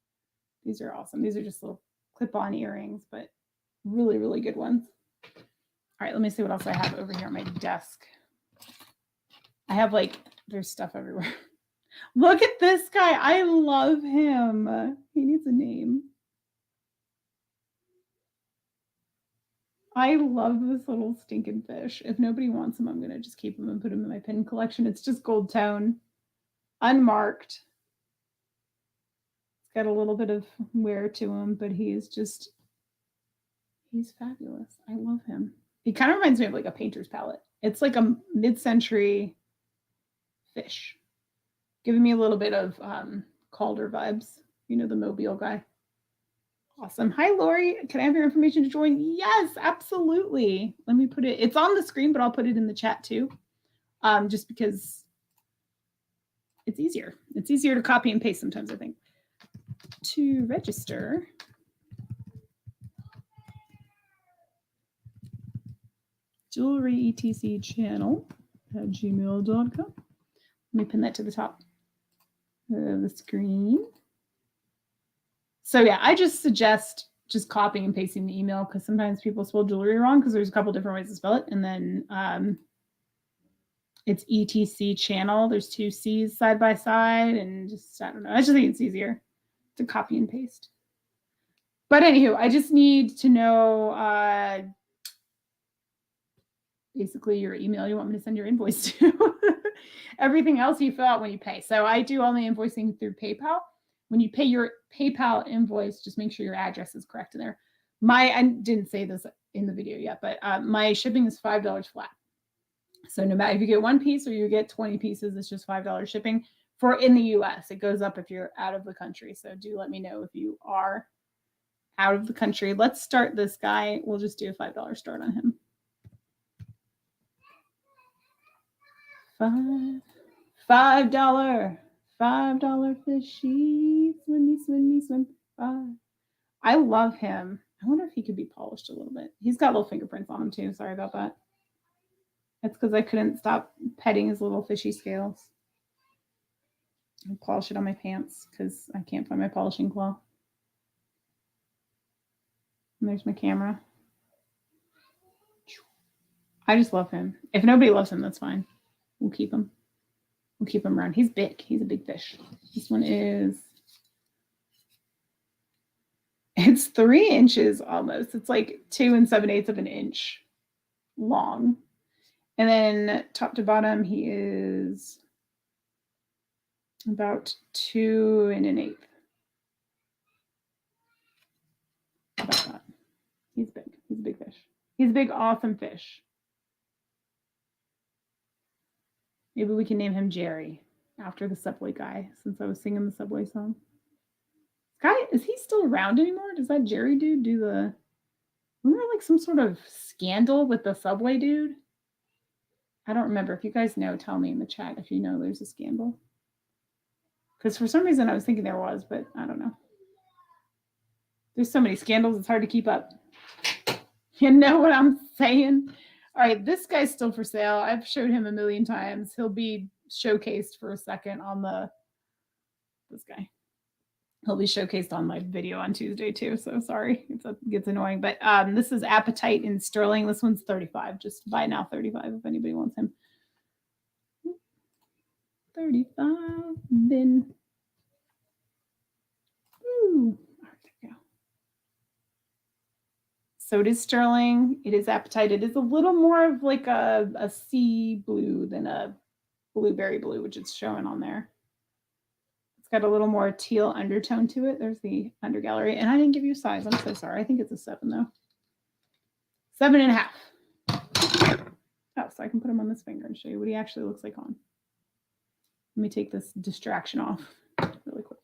these are awesome. These are just little clip-on earrings, but really, really good ones. All right, let me see what else I have over here on my desk. I have there's stuff everywhere. Look at this guy. I love him. He needs a name. I love this little stinking fish. If nobody wants him, I'm going to just keep him and put him in my pin collection. It's just gold tone, unmarked. It's got a little bit of wear to him, but he's fabulous. I love him. He kind of reminds me of a painter's palette. It's like a mid-century fish, giving me a little bit of Calder vibes. You know, the Mobile guy. Awesome. Hi, Lori. Can I have your information to join? Yes, absolutely. Let me put it. It's on the screen, but I'll put it in the chat too, just because it's easier. It's easier to copy and paste sometimes, I think. To register, jewelry etc channel at gmail.com. Let me pin that to the top of the screen. So yeah, I just suggest just copying and pasting the email because sometimes people spell jewelry wrong because there's a couple different ways to spell it. And then it's etc channel. There's 2 C's side by side, and just, I don't know. I just think it's easier to copy and paste. But anywho, I just need to know basically your email you want me to send your invoice to. Everything else you fill out when you pay. So I do all the invoicing through PayPal. When you pay your PayPal invoice, just make sure your address is correct in there. I didn't say this in the video yet, but my shipping is $5 flat. So no matter if you get 1 piece or you get 20 pieces, it's just $5 shipping for in the US. It goes up if you're out of the country. So do let me know if you are out of the country. Let's start this guy. We'll just do a $5 start on him. $5 fishy, swim. I love him. I wonder if he could be polished a little bit. He's got little fingerprints on him too. Sorry about that. That's because I couldn't stop petting his little fishy scales. I'll polish it on my pants because I can't find my polishing claw. And there's my camera. I just love him. If nobody loves him, that's fine. We'll keep him. We'll keep him around. He's big. He's a big fish. This one is, it's 3 inches almost. It's like 2 7/8 of an inch long. And then top to bottom, he is about 2 1/8. About that. He's big. He's a big fish. He's a big, awesome fish. Maybe we can name him Jerry after the Subway guy, since I was singing the Subway song. Guy, is he still around anymore? Does that Jerry dude do the... Remember some sort of scandal with the Subway dude? I don't remember. If you guys know, tell me in the chat if you know there's a scandal. Because for some reason I was thinking there was, but I don't know. There's so many scandals, it's hard to keep up. You know what I'm saying? All right, this guy's still for sale. I've showed him a million times. He'll be showcased for a second on this guy. He'll be showcased on my video on Tuesday too. So sorry, it gets annoying. But this is Appetite in sterling. This one's $35. Just buy now, $35 if anybody wants him. $35 bin. Ooh. So it is sterling. It is Appetite. It is a little more of a sea blue than a blueberry blue, which it's showing on there. It's got a little more teal undertone to it. There's the under gallery. And I didn't give you a size. I'm so sorry. I think it's a 7 though. 7.5. Oh, so I can put him on this finger and show you what he actually looks like on. Let me take this distraction off really quick.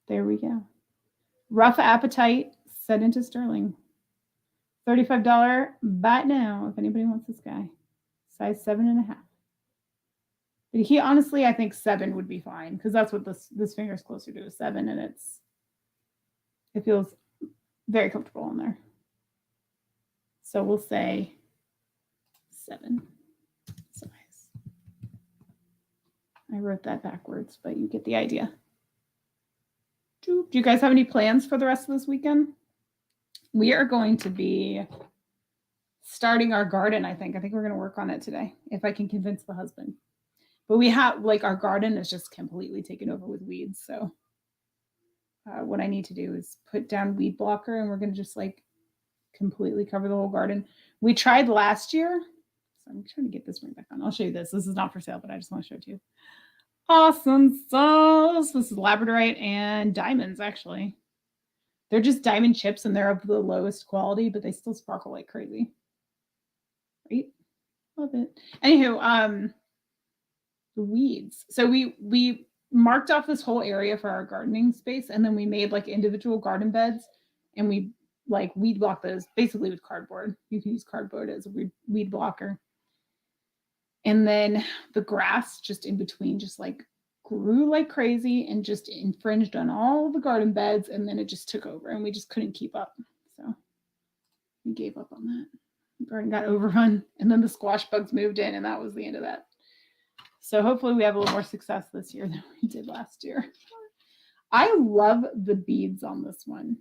There we go. Rough Appetite set into sterling. $35. Buy it now if anybody wants this guy. Size 7.5. But he honestly, I think 7 would be fine because that's what this finger is closer to, a 7, and it feels very comfortable in there. So we'll say 7 size. I wrote that backwards, but you get the idea. Do you guys have any plans for the rest of this weekend? We are going to be starting our garden, I think. I think we're going to work on it today, if I can convince the husband. But we have, like, our garden is just completely taken over with weeds. So what I need to do is put down weed blocker, and we're going to just, like, completely cover the whole garden. We tried last year. So I'm trying to get this ring back on. I'll show you this. This is not for sale, but I just want to show it to you. Awesome sauce. This is labradorite and diamonds, actually. They're just diamond chips, and they're of the lowest quality, but they still sparkle like crazy. Right? Love it. Anywho, the weeds. So we marked off this whole area for our gardening space, and then we made like individual garden beds, and we like weed block those basically with cardboard. You can use cardboard as a weed blocker. And then the grass just in between just like grew like crazy and just infringed on all the garden beds, and then it just took over, and we just couldn't keep up. So we gave up on that. The garden got overrun, and then the squash bugs moved in, and that was the end of that. So hopefully we have a little more success this year than we did last year. I love the beads on this one.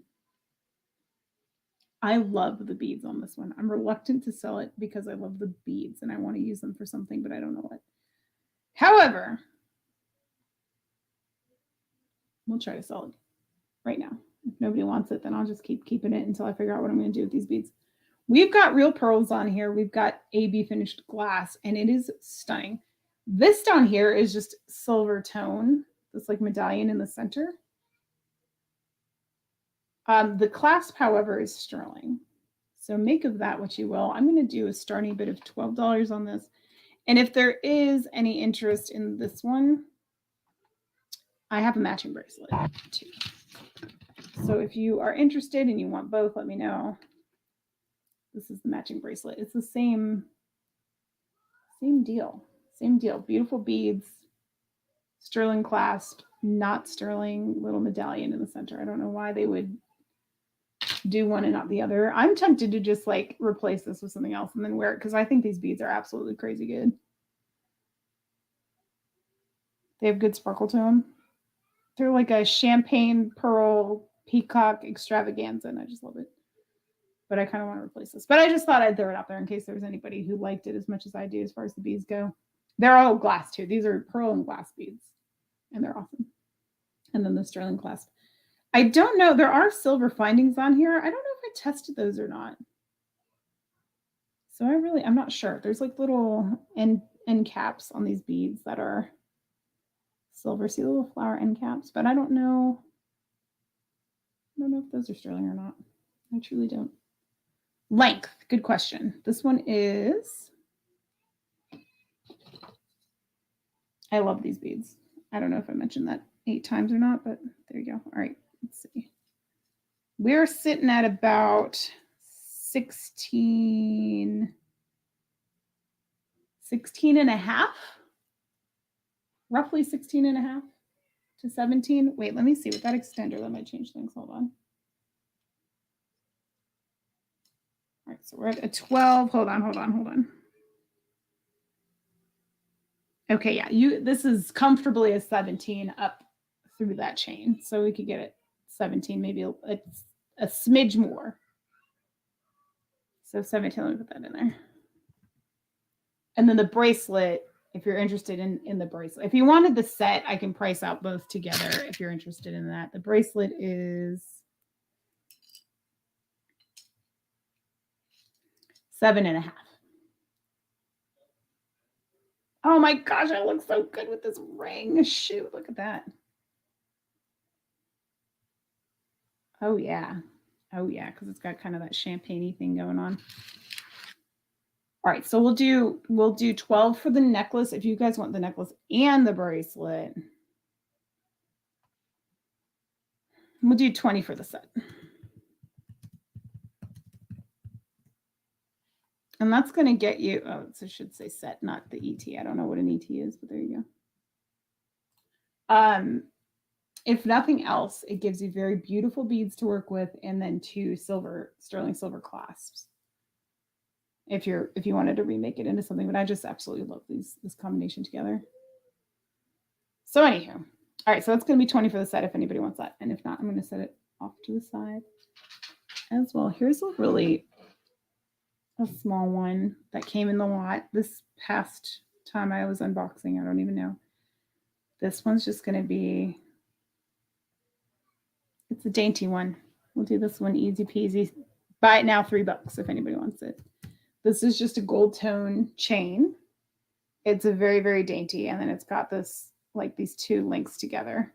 I love the beads on this one. I'm reluctant to sell it because I love the beads and I want to use them for something, but I don't know what. However, we'll try to sell it right now. If nobody wants it, then I'll just keep keeping it until I figure out what I'm going to do with these beads. We've got real pearls on here. We've got AB finished glass, and it is stunning. This down here is just silver tone. This like medallion in the center. The clasp, however, is sterling. So make of that what you will. I'm going to do a starting bid of $12 on this. And if there is any interest in this one, I have a matching bracelet too. So if you are interested and you want both, let me know. This is the matching bracelet. It's the same deal. Same deal. Beautiful beads, sterling clasp, not sterling little medallion in the center. I don't know why they would do one and not the other. I'm tempted to just like replace this with something else and then wear it because I think these beads are absolutely crazy good. They have good sparkle to them. They're like a champagne pearl peacock extravaganza, and I just love it. But I kind of want to replace this. But I just thought I'd throw it out there in case there was anybody who liked it as much as I do as far as the beads go. They're all glass too. These are pearl and glass beads, and they're awesome. And then the sterling clasp. I don't know. There are silver findings on here. I don't know if I tested those or not. So I'm not sure. There's like little end caps on these beads that are silver. See the little flower end caps, but I don't know. I don't know if those are sterling or not. I truly don't. Length, good question. This one is, I love these beads. I don't know if I mentioned that 8 times or not, but there you go. All right, let's see. We're sitting at about 16 and a half, roughly 16 and a half to 17. Wait, let me see with that extender. That might change things. Hold on. All right, so we're at a 12. Hold on. Okay, yeah, this is comfortably a 17 up through that chain. So we could get it 17, maybe a smidge more. So 17, let me put that in there. And then the bracelet, if you're interested in the bracelet. If you wanted the set, I can price out both together if you're interested in that. The bracelet is $7.50. Oh my gosh, I look so good with this ring. Shoot, look at that. Oh yeah, because it's got kind of that champagne-y thing going on. All right, so we'll do 12 for the necklace if you guys want the necklace and the bracelet. We'll do 20 for the set. And that's going to get you, oh, so it should say set, not the ET. I don't know what an ET is, but there you go. If nothing else, it gives you very beautiful beads to work with, and then 2 sterling silver clasps. If you wanted to remake it into something, but I just absolutely love this combination together. So anywho, all right, so that's going to be 20 for the set if anybody wants that. And if not, I'm going to set it off to the side as well. Here's a really a small one that came in the lot this past time I was unboxing. I don't even know. This one's just going to be, it's a dainty one. We'll do this one easy peasy. Buy it now, $3 if anybody wants it. This is just a gold tone chain. It's a very, very dainty. And then it's got this, like these two links together.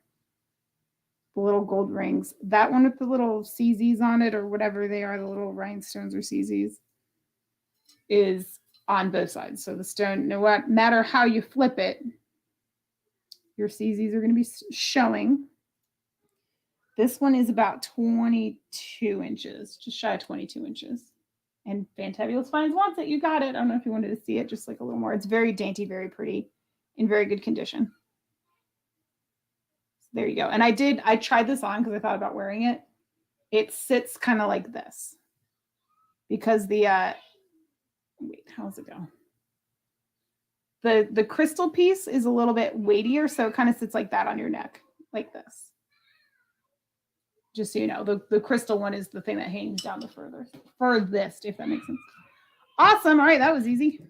The little gold rings. That one with the little CZs on it or whatever they are, the little rhinestones or CZs, is on both sides. So the stone, no matter how you flip it, your CZs are going to be showing. This one is about 22 inches, just shy of 22 inches. And Fantabulous Finds wants it. You got it. I don't know if you wanted to see it just like a little more. It's very dainty, very pretty, in very good condition. So there you go. And I tried this on because I thought about wearing it. It sits kind of like this because the, wait, how's it go? The crystal piece is a little bit weightier, so it kind of sits like that on your neck, like this. Just so you know, the crystal one is the thing that hangs down the furthest, if that makes sense. Awesome. All right, that was easy.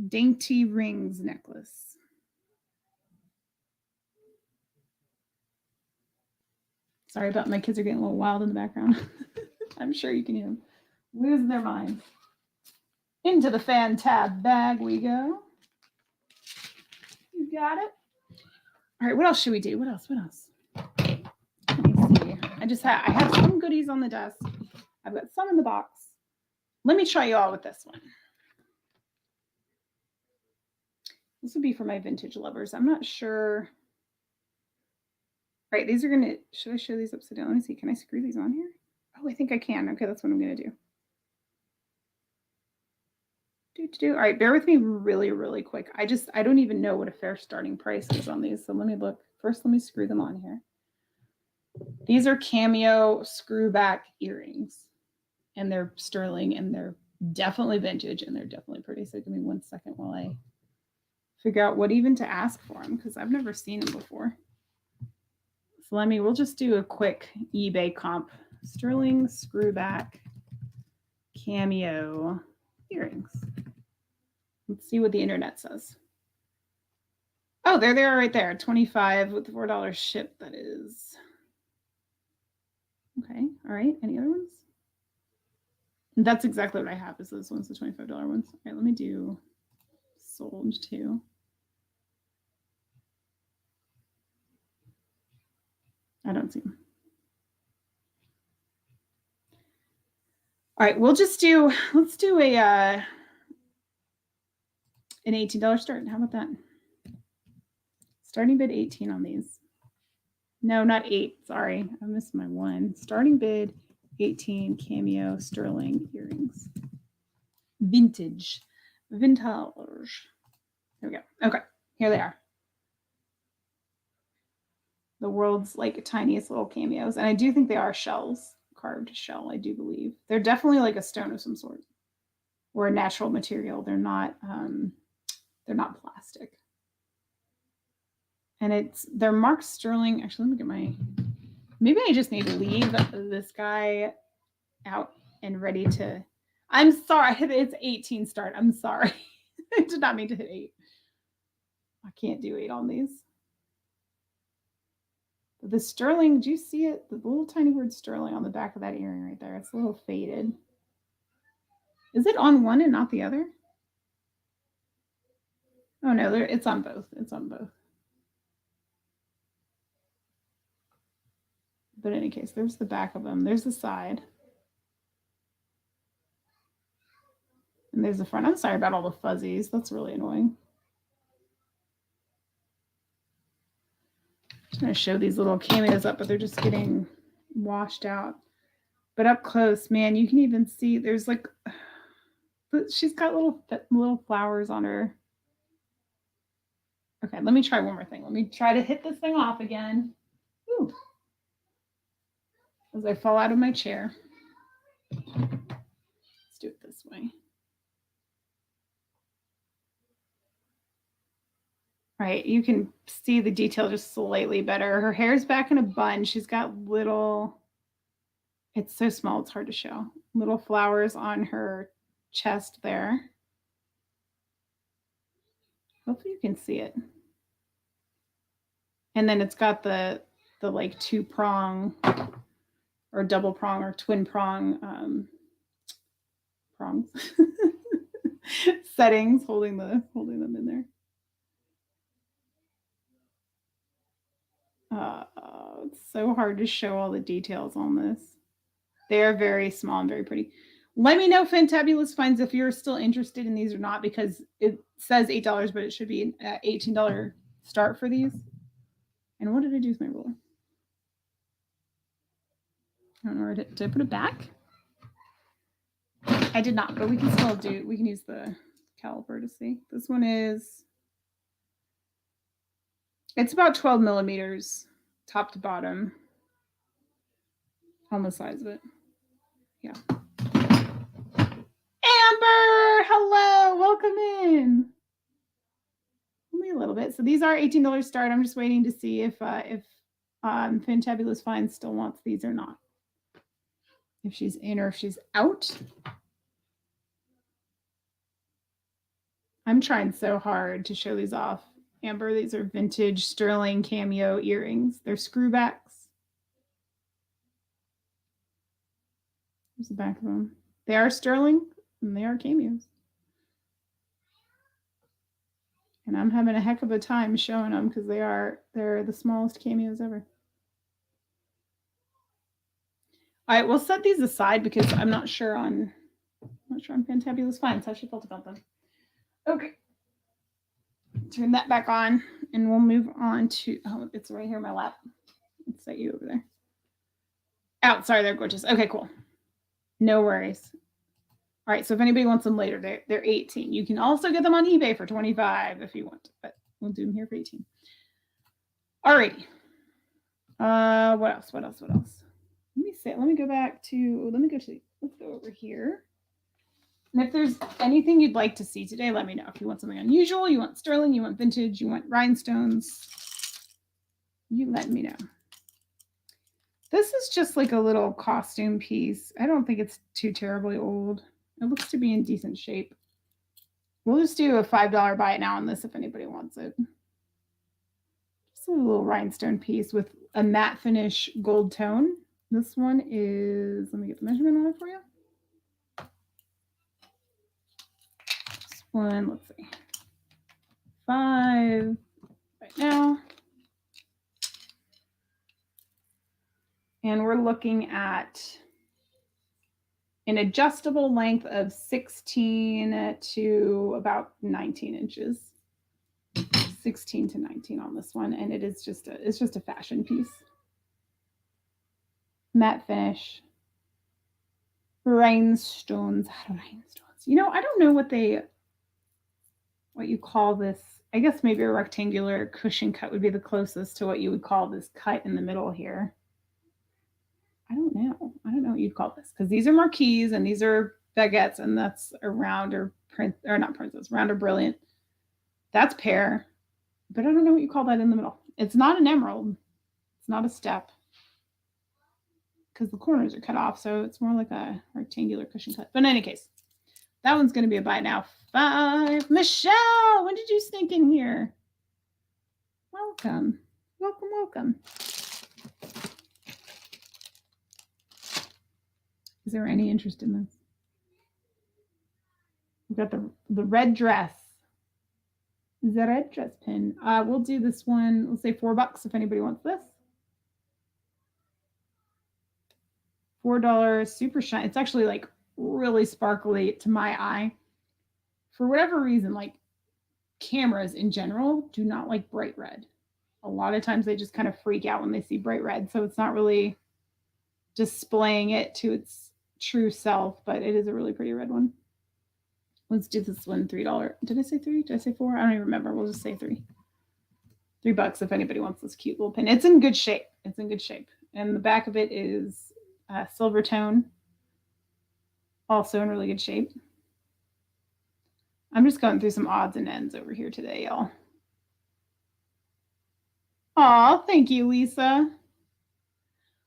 Dainty rings necklace. Sorry about my kids are getting a little wild in the background. I'm sure you can hear them losing their mind. Into the fan tab bag we go. You got it. All right, what else should we do? What else? Let me see. I have some goodies on the desk. I've got some in the box. Let me try you all with this one. This would be for my vintage lovers. I'm not sure. All right, these are gonna, should I show these upside down? Let me see, can I screw these on here? Oh, I think I can. Okay, that's what I'm gonna do. All right, bear with me really, really quick. I don't even know what a fair starting price is on these. So let me look. First, let me screw them on here. These are Cameo screw back earrings. And they're sterling and they're definitely vintage and they're definitely pretty. So give me 1 second while I figure out what even to ask for them because I've never seen them before. So we'll just do a quick eBay comp. Sterling screw back Cameo earrings. Let's see what the internet says. Oh, there they are right there. 25 with the $4 ship, that is. Okay, all right. Any other ones? And that's exactly what I have is those ones, the $25 ones. All right, let me do sold too. I don't see them. All right, let's do an $18 start. How about that? Starting bid 18 on these. No, not 8. Sorry, I missed my one. Starting bid 18 Cameo sterling earrings. Vintage. There we go. Okay, here they are. The world's like tiniest little cameos. And I do think they are shells, carved shell, I do believe. They're definitely like a stone of some sort or a natural material. They're not plastic. And they're marked sterling. Actually, let me get maybe I just need to leave this guy out and ready to, I'm sorry, it's 18 start. I'm sorry. I did not mean to hit 8. I can't do 8 on these. The sterling, do you see it? The little tiny word sterling on the back of that earring right there. It's a little faded. Is it on one and not the other? Oh no, it's on both. It's on both. But in any case, there's the back of them. There's the side. And there's the front. I'm sorry about all the fuzzies. That's really annoying. I'm going to show these little cameos up, but they're just getting washed out. But up close, man, you can even see there's like, she's got little flowers on her. Okay, let me try one more thing. Let me try to hit this thing off again. Ooh. As I fall out of my chair. Let's do it this way. Right, you can see the detail just slightly better. Her hair's back in a bun. She's got little, it's so small, it's hard to show. Little flowers on her chest there. Hopefully you can see it. And then it's got the like 2-prong or double prong or twin prong prongs settings holding them in there. It's so hard to show all the details on this. They are very small and very pretty. Let me know, Fantabulous Finds, if you're still interested in these or not, because it says $8, but it should be an $18 start for these. And what did I do with my ruler? I don't know where did I put it back? I did not, but we can still we can use the caliper to see. This one is, it's about 12 millimeters top to bottom on the size of it. Yeah. Amber, hello, welcome in. Only a little bit. So these are $18 start. I'm just waiting to see if Fantabulous Finds still wants these or not. If she's in or if she's out. I'm trying so hard to show these off. Amber, these are vintage sterling cameo earrings. They're screwbacks. There's the back of them. They are sterling and they are cameos. And I'm having a heck of a time showing them because they're the smallest cameos ever. All right, we'll set these aside because I'm not sure on Fantabulous Finds how she felt about them. Okay. Turn that back on and we'll move on to, oh, it's right here in my lap. Let's set you over there. Oh, sorry, they're gorgeous. Okay, cool. No worries. All right, so if anybody wants them later, they're 18. You can also get them on eBay for 25 if you want, but we'll do them here for 18. All righty. What else? Let me go back to, let's go over here. And if there's anything you'd like to see today, let me know. If you want something unusual, you want sterling, you want vintage, you want rhinestones, you let me know. This is just like a little costume piece. I don't think it's too terribly old. It looks to be in decent shape. We'll just do a $5 buy it now on this if anybody wants it. Just a little rhinestone piece with a matte finish gold tone. This one is, let me get the measurement on it for you. This one, let's see, 5 right now. And we're looking at an adjustable length of 16 to about 19 inches. 16 to 19 on this one, and it's just a fashion piece. Matte finish. Rhinestones. You know, I don't know what you call this. I guess maybe a rectangular cushion cut would be the closest to what you would call this cut in the middle here. I don't know what you'd call this, because these are marquise and these are baguettes, and that's a round or not princess, round or brilliant. That's pear, but I don't know what you call that in the middle. It's not an emerald. It's not a step because the corners are cut off, so it's more like a rectangular cushion cut. But in any case, that one's going to be a buy now. 5. Michelle, when did you sneak in here? Welcome. Is there any interest in this? We've got the red dress. The red dress pin. We'll do this one. We'll say $4 if anybody wants this. $4 super shine. It's actually like really sparkly to my eye. For whatever reason, like cameras in general do not like bright red. A lot of times they just kind of freak out when they see bright red. So it's not really displaying it to its true self, but it is a really pretty red one. Let's do this one, $3. Did I say 3? Did I say 4? I don't even remember. We'll just say 3. $3 if anybody wants this cute little pin. It's in good shape. And the back of it is silver tone, also in really good shape. I'm just going through some odds and ends over here today, y'all. Aw, thank you, Lisa.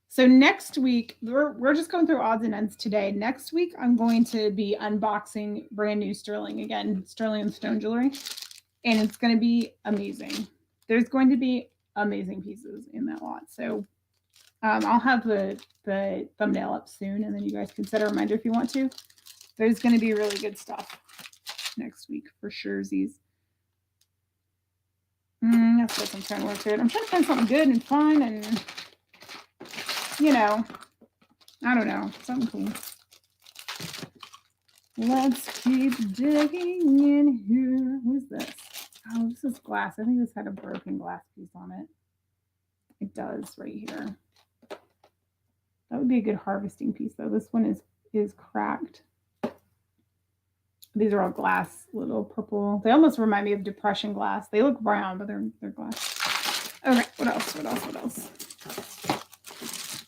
So next week, we're just going through odds and ends today. Next week, I'm going to be unboxing brand new sterling again, sterling and stone jewelry, and it's going to be amazing. There's going to be amazing pieces in that lot. So I'll have the thumbnail up soon, and then you guys can set a reminder if you want to. There's going to be really good stuff next week for sure. That's what I'm trying to work through it. I'm trying to find something good and fun and, you know, I don't know, something cool. Let's keep digging in here. What is this? Oh, this is glass. I think this had a broken glass piece on it. It does right here. That would be a good harvesting piece, though. This one is cracked. These are all glass, little purple. They almost remind me of depression glass. They look brown, but they're glass. Okay, what else? What else? What else?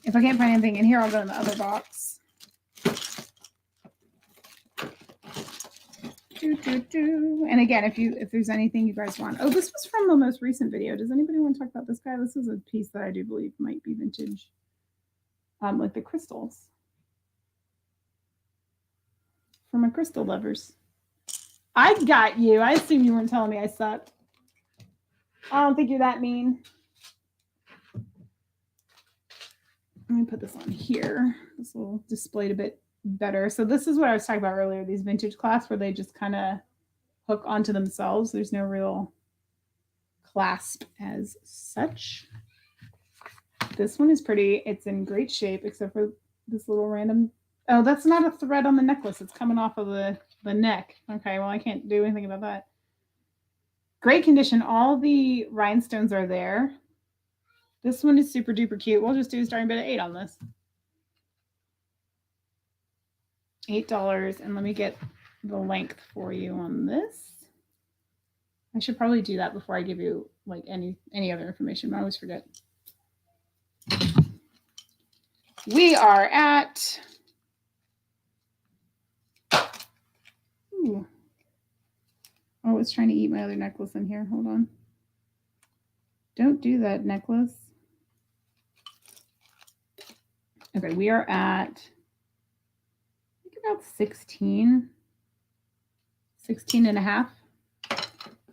If I can't find anything in here, I'll go in the other box. And again, if there's anything you guys want. Oh, this was from the most recent video. Does anybody want to talk about this guy? This is a piece that I do believe might be vintage. Like the crystals. For my crystal lovers. I got you. I assume you weren't telling me I sucked. I don't think you're that mean. Let me put this on here. This will display it a bit better. So this is what I was talking about earlier, these vintage clasps where they just kind of hook onto themselves. There's no real clasp as such. This one is pretty. It's in great shape, except for this little random. Oh, that's not a thread on the necklace. It's coming off of the neck. Okay, well, I can't do anything about that. Great condition. All the rhinestones are there. This one is super duper cute. We'll just do a starting bid at $8 on this. $8. And let me get the length for you on this. I should probably do that before I give you like any other information, but I always forget. We are at Oh, it's trying to eat my other necklace in here. Hold on. Don't do that, necklace. Okay, we are at, I think about 16 and a half. A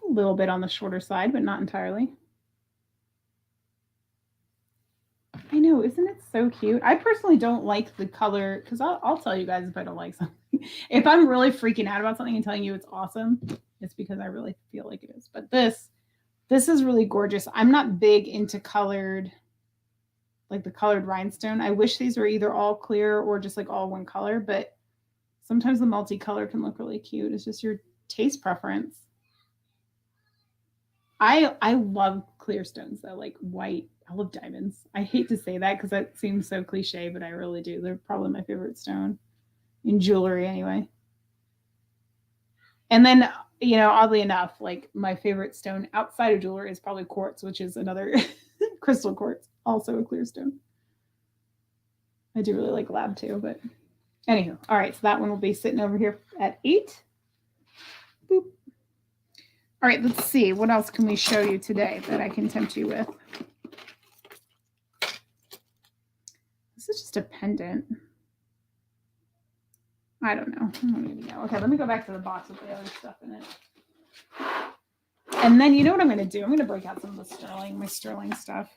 little bit on the shorter side, but not entirely. I know, isn't it so cute? I personally don't like the color, because I'll tell you guys if I don't like something. If I'm really freaking out about something and telling you it's awesome, it's because I really feel like it is. But this is really gorgeous. I'm not big into colored, like the colored rhinestone. I wish these were either all clear or just like all one color, but sometimes the multicolor can look really cute. It's just your taste preference. I love clear stones though, like white. I love diamonds. I hate to say that because that seems so cliche, but I really do. They're probably my favorite stone in jewelry anyway. And then, you know, oddly enough, like my favorite stone outside of jewelry is probably quartz, which is another crystal quartz, also a clear stone. I do really like lab too, but anywho. All right, so that one will be sitting over here at 8. Boop. All right, let's see. What else can we show you today that I can tempt you with? This is just a pendant. I don't know. Okay, let me go back to the box with the other stuff in it. And then you know what I'm going to do? I'm going to break out some of the my sterling stuff.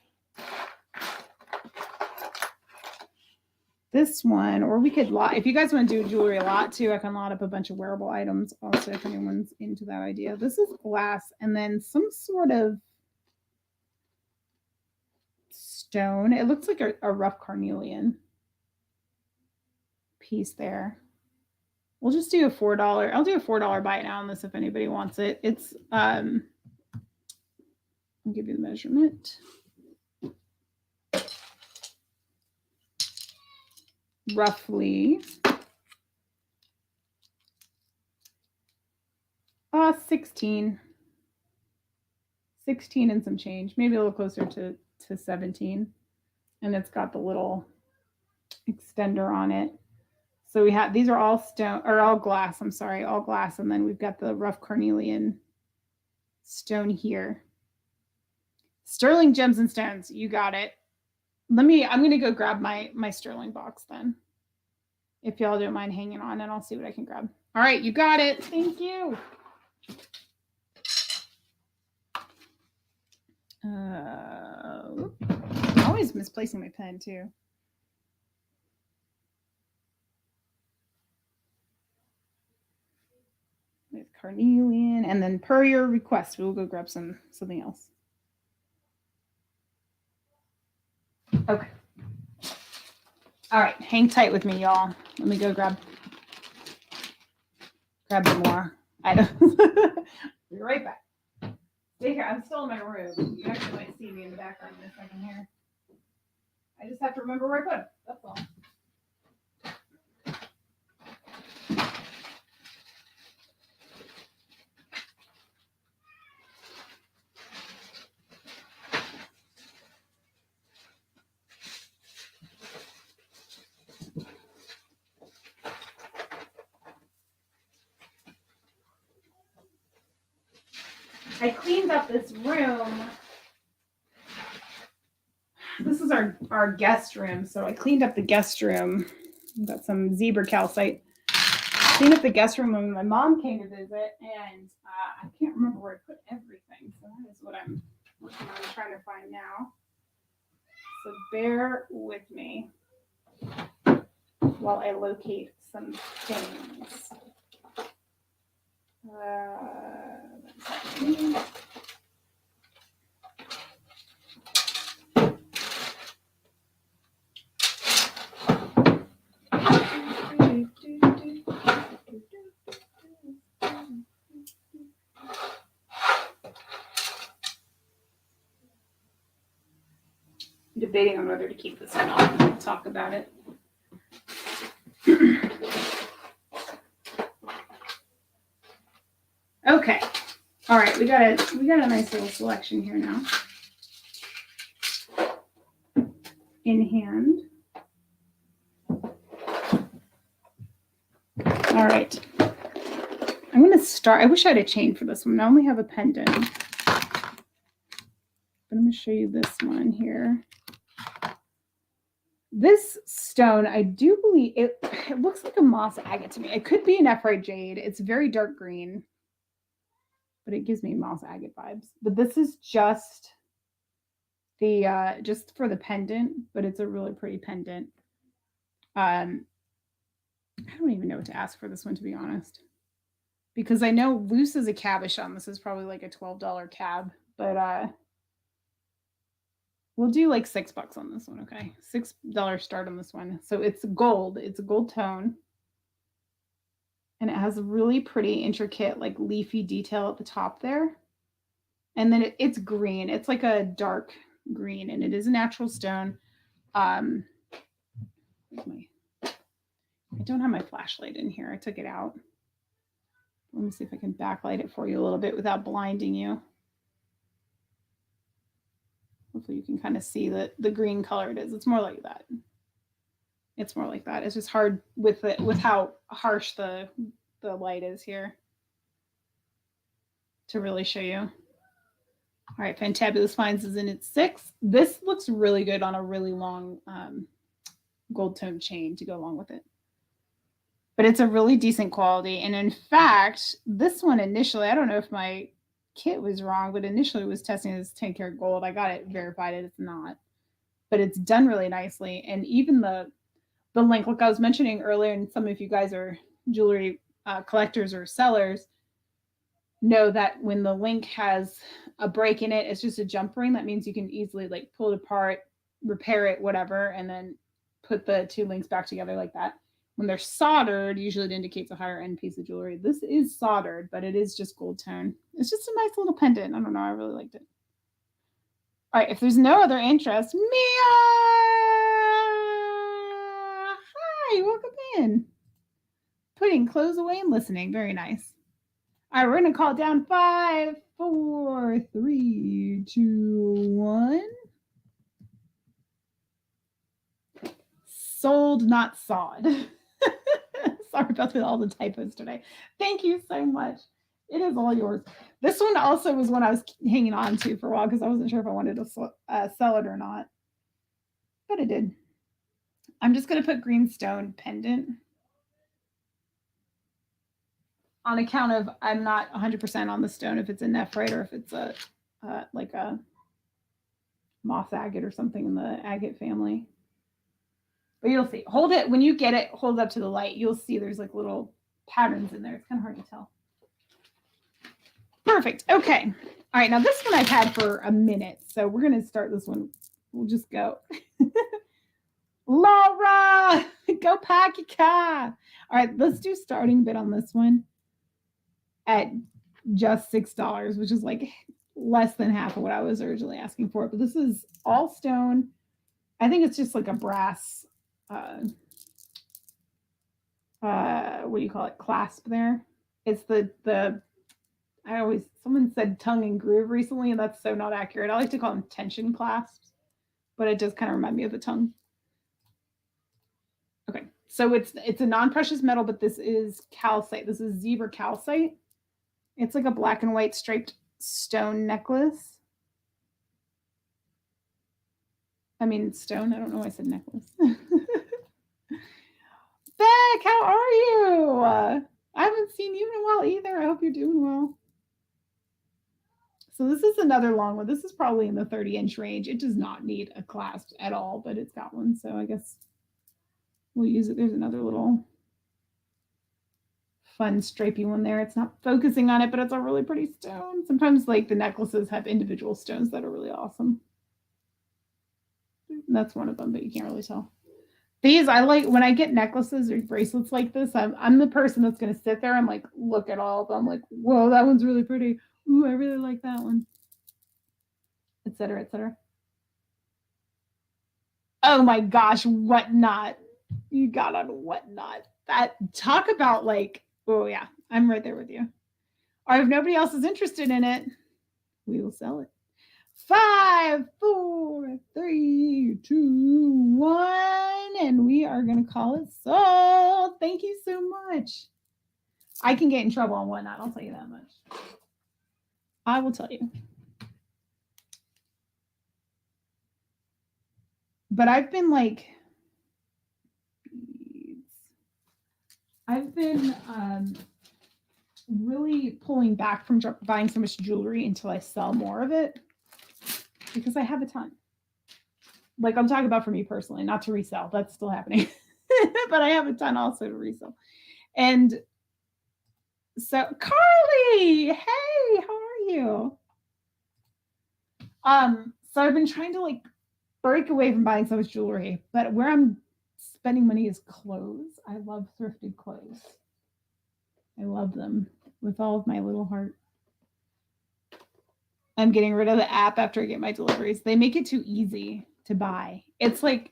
This one, or we could lot, if you guys want to do jewelry a lot too, I can lot up a bunch of wearable items also if anyone's into that idea. This is glass and then some sort of stone. It looks like a rough carnelian piece there. We'll just do a $4. I'll do a $4 buy it now on this if anybody wants it. It's I'll give you the measurement. Roughly 16 and some change, maybe a little closer to 17, and it's got the little extender on it. So we have, these are all stone, or all glass, I'm sorry, all glass, and then we've got the rough carnelian stone here. Sterling gems and stones. You got it. I'm going to go grab my sterling box then. If y'all don't mind hanging on, and I'll see what I can grab. All right, you got it. Thank you. I'm always misplacing my pen too. With carnelian, and then per your request, we'll go grab something else. Okay. All right, hang tight with me, y'all. Let me go grab some more items. Be right back. Stay here. I'm still in my room. You actually might see me in the background in a second here. I just have to remember where I put them. That's all. I cleaned up this room. This is our guest room. So I cleaned up the guest room. Got some zebra calcite. Cleaned up the guest room when my mom came to visit, and I can't remember where I put everything. So that is what I'm working on trying to find now. So bear with me while I locate some things. Debating on whether to keep this one on and talk about it. Okay. All right, we got a nice little selection here now. In hand. All right. I'm going to start. I wish I had a chain for this one. I only have a pendant. But I'm going to show you this one here. This stone, I do believe it looks like a moss agate to me. It could be an ephrite jade. It's very dark green, but it gives me moss agate vibes. But this is just the just for the pendant, but it's a really pretty pendant. I don't even know what to ask for this one, to be honest, because I know loose as a cabochon. This is probably like a $12 cab, but we'll do like $6 on this one, okay? $6 start on this one. So it's gold. It's a gold tone. And it has a really pretty intricate like leafy detail at the top there. And then it's green. It's like a dark green, and it is a natural stone. I don't have my flashlight in here. I took it out. Let me see if I can backlight it for you a little bit without blinding you. Hopefully you can kind of see the green color it is. It's more like that. It's more like that. It's just hard with how harsh the light is here to really show you. All right, Fantabulous Finds is in its 6. This looks really good on a really long gold tone chain to go along with it. But it's a really decent quality. And in fact, this one initially, I don't know if my kit was wrong, but initially it was testing as 10 karat gold. I got it verified, it's not. But it's done really nicely. And even the link, like I was mentioning earlier, and some of you guys are jewelry collectors or sellers, know that when the link has a break in it, it's just a jump ring. That means you can easily like pull it apart, repair it, whatever, and then put the two links back together like that. When they're soldered, usually it indicates a higher end piece of jewelry. This is soldered, but it is just gold tone. It's just a nice little pendant. I don't know. I really liked it. All right. If there's no other interest, Mia! Hi, welcome in. Putting clothes away and listening. Very nice. All right, we're going to call down 5, 4, 3, 2, 1. Sold, not sawed. Sorry about all the typos today. Thank you so much. It is all yours. This one also was one I was hanging on to for a while because I wasn't sure if I wanted to sell it or not. But I did. I'm just going to put greenstone pendant on account of I'm not 100% on the stone if it's a nephrite or if it's a like a moss agate or something in the agate family. But you'll see. Hold it when you get it. Hold it up to the light. You'll see there's like little patterns in there. It's kind of hard to tell. Perfect. Okay. All right. Now this one I've had for a minute, so we're gonna start this one. We'll just go. Laura, go pack your car. All right. Let's do starting bid on this one at just $6, which is like less than half of what I was originally asking for. But this is all stone. I think it's just like a brass. What do you call it? Clasp there. It's the someone said tongue and groove recently, and that's so not accurate. I like to call them tension clasps, but it does kind of remind me of the tongue. Okay, so it's a non-precious metal, but this is calcite. This is zebra calcite. It's like a black and white striped stone necklace. I mean stone. I don't know why I said necklace. Beck, how are you? I haven't seen you in a while either. I hope you're doing well. So this is another long one. This is probably in the 30-inch range. It does not need a clasp at all, but it's got one. So I guess we'll use it. There's another little fun stripy one there. It's not focusing on it, but it's a really pretty stone. Sometimes like the necklaces have individual stones that are really awesome. And that's one of them, but you can't really tell. These I like when I get necklaces or bracelets like this. I'm the person that's going to sit there and like look at all of them. Like, whoa, that one's really pretty. Ooh, I really like that one. Etc. Etc. Oh my gosh, Whatnot. You got on Whatnot. That talk about like, oh yeah, I'm right there with you. Or if nobody else is interested in it, we will sell it. 5, 4, 3, 2, 1, and we are going to call it sold. Thank you so much. I can get in trouble on Whatnot. I'll tell you that much. I will tell you. But I've been like, really pulling back from buying so much jewelry until I sell more of it because I have a ton. Like I'm talking about for me personally, not to resell. That's still happening. But I have a ton also to resell. And so Carly, hey, how are you? So I've been trying to like break away from buying so much jewelry, but where I'm spending money is clothes. I love thrifted clothes. I love them with all of my little heart. I'm getting rid of the app after I get my deliveries. They make it too easy to buy. It's like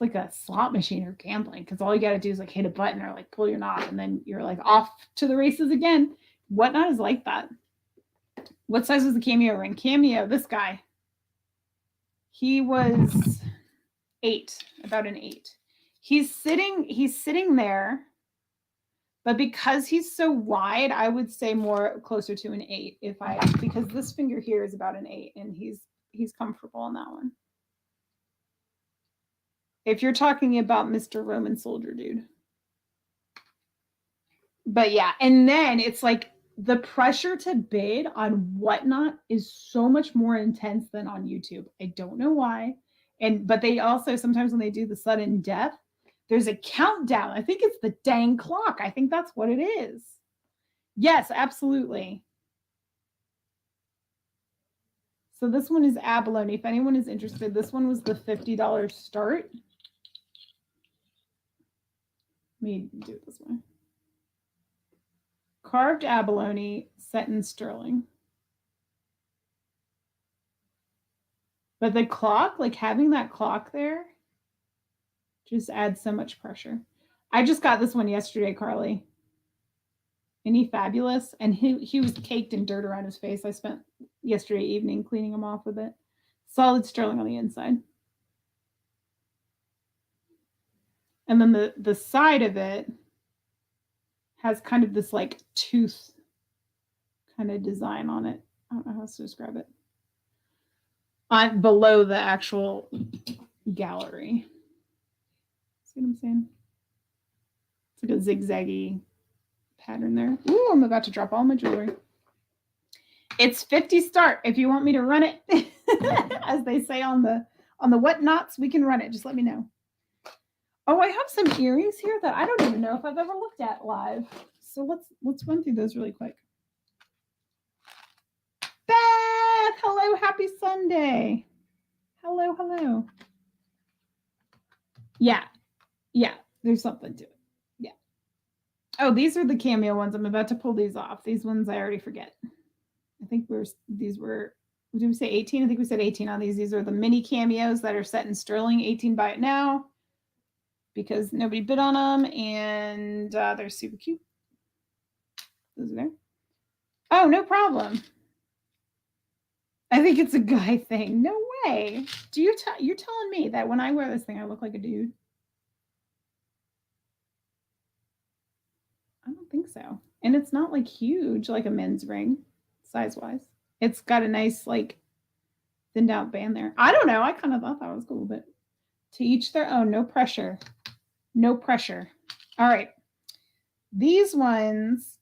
a slot machine or gambling because all you got to do is like hit a button or like pull your knob and then you're like off to the races again. Whatnot is like that. What size was the Cameo ring? Cameo, this guy. He was 8, about an 8. He's sitting there, but because he's so wide, I would say more closer to an 8 because this finger here is about an 8 and he's comfortable on that one. If you're talking about Mr. Roman Soldier dude. But yeah, and then it's like the pressure to bid on Whatnot is so much more intense than on YouTube. I don't know why. But they also sometimes when they do the sudden death, there's a countdown. I think it's the dang clock. I think that's what it is. Yes, absolutely. So this one is abalone. If anyone is interested, this one was the $50 start. Let me do it this way. Carved abalone set in sterling. But the clock, like having that clock there, just adds so much pressure. I just got this one yesterday, Carly. Isn't he fabulous? And he was caked in dirt around his face. I spent yesterday evening cleaning him off with it. Solid sterling on the inside. And then the side of it has kind of this like tooth kind of design on it. I don't know how else to describe it. On below the actual gallery. See what I'm saying? It's like a zigzaggy pattern there. Ooh, I'm about to drop all my jewelry. It's 50 start. If you want me to run it, as they say on the whatnots, we can run it. Just let me know. Oh, I have some earrings here that I don't even know if I've ever looked at live. So let's run through those really quick. Beth, hello, happy Sunday. Hello. Yeah, there's something to it. Yeah. Oh, these are the cameo ones. I'm about to pull these off. These ones I already forget. I think these were, did we say 18? I think we said 18 on these. These are the mini cameos that are set in sterling, 18 buy it now, because nobody bid on them, and they're super cute. Those are there. Oh, no problem. I think it's a guy thing. No way. You're telling me that when I wear this thing, I look like a dude? I don't think so. And it's not like huge, like a men's ring, size-wise. It's got a nice, like, thinned out band there. I don't know. I kind of thought that was cool, but to each their own. No pressure. No pressure. All right. These ones,